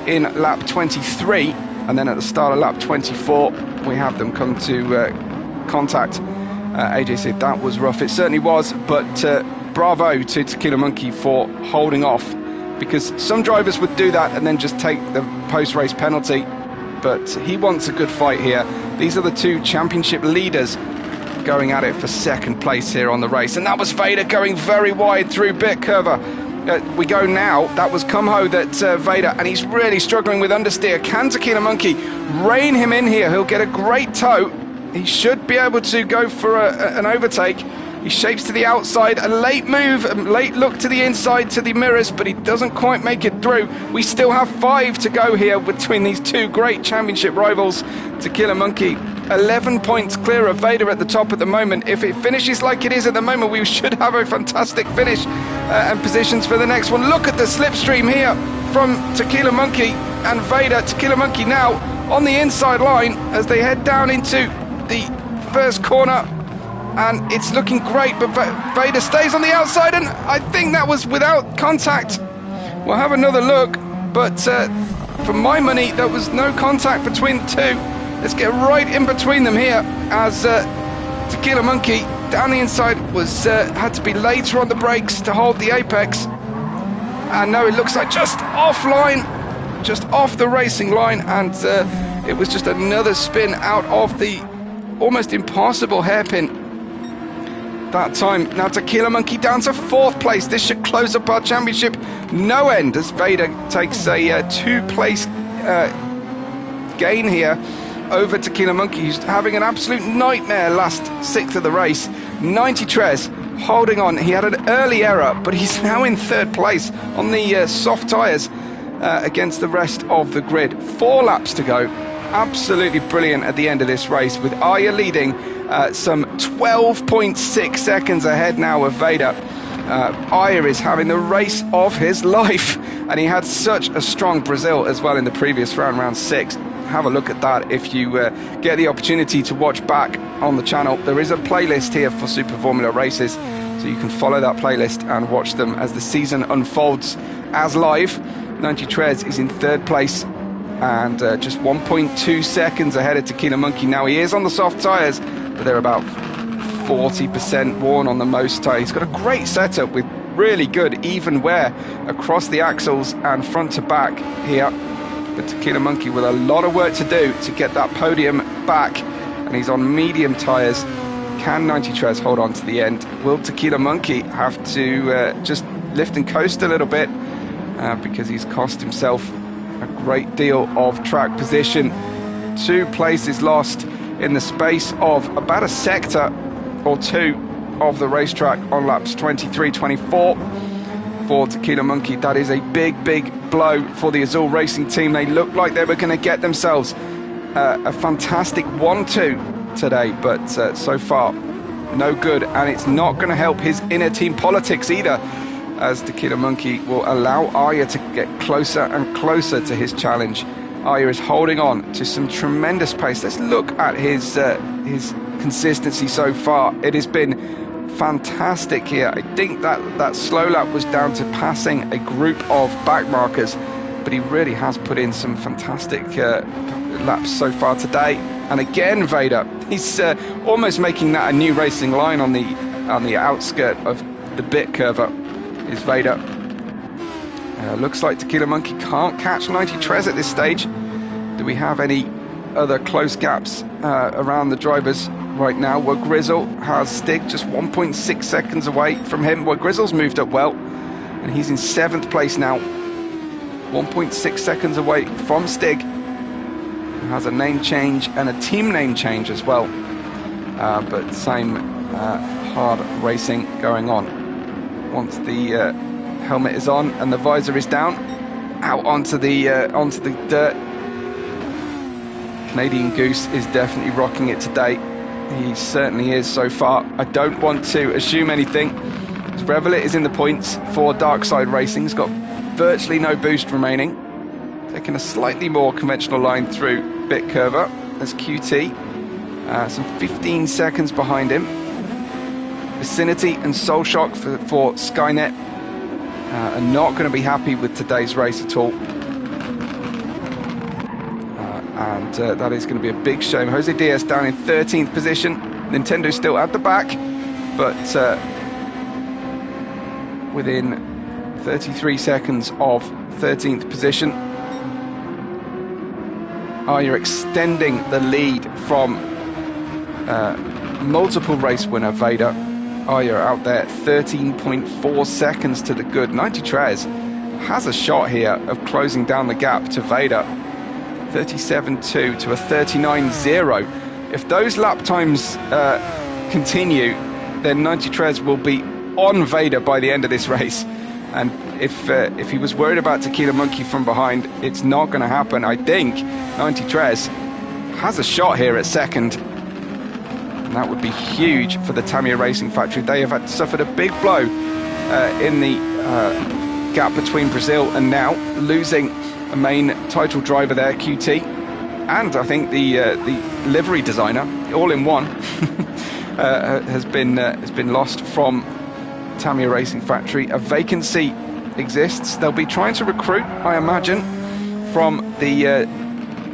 in lap 23, and then at the start of lap 24 we have them come to contact. AJ said that was rough. It certainly was, but bravo to Tequila Monkey for holding off, because some drivers would do that and then just take the post-race penalty, but he wants a good fight here. These are the two championship leaders going at it for second place here on the race, and that was Vader going very wide through bit curver. We go now. That was Kumho that Vader, and he's really struggling with understeer. Can Tequila Monkey rein him in here? He'll get a great tow. He should be able to go for an overtake. He shapes to the outside, a late move, a late look to the inside to the mirrors, but he doesn't quite make it through. We still have 5 to go here between these two great championship rivals. Tequila Monkey 11 points clear of Vader at the top at the moment. If it finishes like it is at the moment, we should have a fantastic finish and positions for the next one. Look at the slipstream here from Tequila Monkey and Vader. Tequila Monkey now on the inside line as they head down into the first corner, and it's looking great, but Vader stays on the outside, and I think that was without contact. We'll have another look, but for my money there was no contact between the two. Let's get right in between them here, as Tequila Monkey down the inside was had to be later on the brakes to hold the apex, and now it looks like just offline, just off the racing line, and it was just another spin out of the almost impossible hairpin that time. Now Tequila Monkey down to 4th place. This should close up our championship no end as Vader takes a 2-place gain here over Tequila Monkey, who's having an absolute nightmare last 6th of the race. 90 Trez holding on. He had an early error, but he's now in 3rd place on the soft tyres against the rest of the grid. 4 laps to go. Absolutely brilliant at the end of this race, with Arya leading some 12.6 seconds ahead now of Vader. Arya is having the race of his life, and he had such a strong Brazil as well in the previous round 6. Have a look at that if you get the opportunity to watch back on the channel. There is a playlist here for Super Formula races, so you can follow that playlist and watch them as the season unfolds as live. 90 Trez is in 3rd place and just 1.2 seconds ahead of Tequila Monkey. Now he is on the soft tyres, but they're about 40% worn on the most tyre. He's got a great setup with really good even wear across the axles and front to back here. But Tequila Monkey with a lot of work to do to get that podium back, and he's on medium tyres. Can 90 Trez hold on to the end? Will Tequila Monkey have to just lift and coast a little bit because he's cost himself a great deal of track position? 2 places lost in the space of about a sector or 2 of the racetrack on laps 23, 24 for Tequila Monkey. That is a big blow for the Azul Racing team. They looked like they were going to get themselves a fantastic 1-2 today, but so far no good, and it's not going to help his inner team politics either, as Tequila Monkey will allow Arya to get closer and closer to his challenge. Arya is holding on to some tremendous pace. Let's look at his consistency so far. It has been fantastic here. I think that slow lap was down to passing a group of back markers, but he really has put in some fantastic laps so far today. And again, Vader, he's almost making that a new racing line on the outskirt of the bit curver is Vader. Looks like Tequila Monkey can't catch 90 Trez at this stage. Do we have any other close gaps around the drivers right now? Well, Grizzle has Stig just 1.6 seconds away from him. Well, Grizzle's moved up well, and he's in 7th place now, 1.6 seconds away from Stig, who has a name change and a team name change as well, but same hard racing going on. Once the helmet is on and the visor is down, out onto the dirt. Canadian Goose is definitely rocking it today. He certainly is so far. I don't want to assume anything. Revelit is in the points for Darkside Racing. He's got virtually no boost remaining. Taking a slightly more conventional line through bit curver as QT. Some 15 seconds behind him. Vicinity and Soul Shock for Skynet are not going to be happy with today's race at all. And that is going to be a big shame. Jose Diaz down in 13th position. Nintendo still at the back, but within 33 seconds of 13th position. Arya extending the lead from multiple race winner Vader. Arya out there 13.4 seconds to the good. 90 Trez has a shot here of closing down the gap to Vader. 37.2 to a 39.0. If those lap times continue, then 90 Trez will be on Vader by the end of this race. And if he was worried about Tequila Monkey from behind, it's not going to happen. I think 90 Trez has a shot here at second, and that would be huge for the Tamiya Racing Factory. They have suffered a big blow in the gap between Brazil and now, losing a main title driver there, QT, and I think the livery designer, all in one, has been lost from Tamiya Racing Factory. A vacancy exists. They'll be trying to recruit, I imagine, from the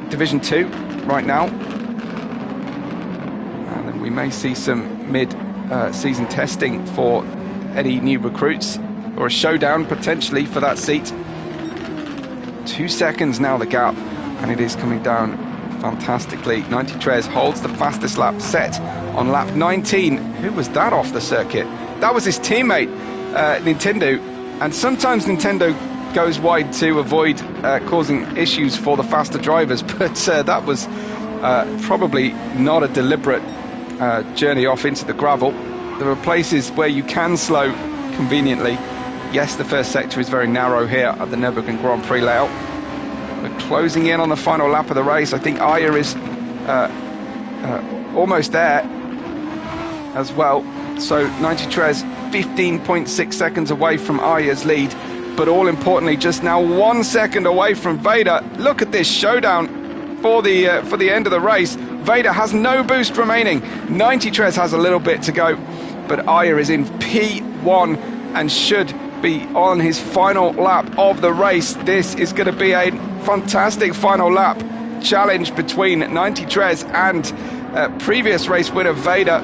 Division 2 right now, and then we may see some mid-season testing for any new recruits, or a showdown potentially for that seat. 2 seconds now the gap, and it is coming down fantastically. 93 holds the fastest lap set on lap 19. Who was that off the circuit? That was his teammate, Nintendo. And sometimes Nintendo goes wide to avoid causing issues for the faster drivers, but that was probably not a deliberate journey off into the gravel. There are places where you can slow conveniently. Yes, the first sector is very narrow here at the Nürburgring Grand Prix layout. We're closing in on the final lap of the race. I think Aya is almost there as well. So 93 15.6 seconds away from Aya's lead, but all importantly just now 1 second away from Vader. Look at this showdown for the end of the race. Vader has no boost remaining. 93 has a little bit to go, but Aya is in P1 and should be on his final lap of the race. This is going to be a fantastic final lap challenge between 93 and previous race winner Vader.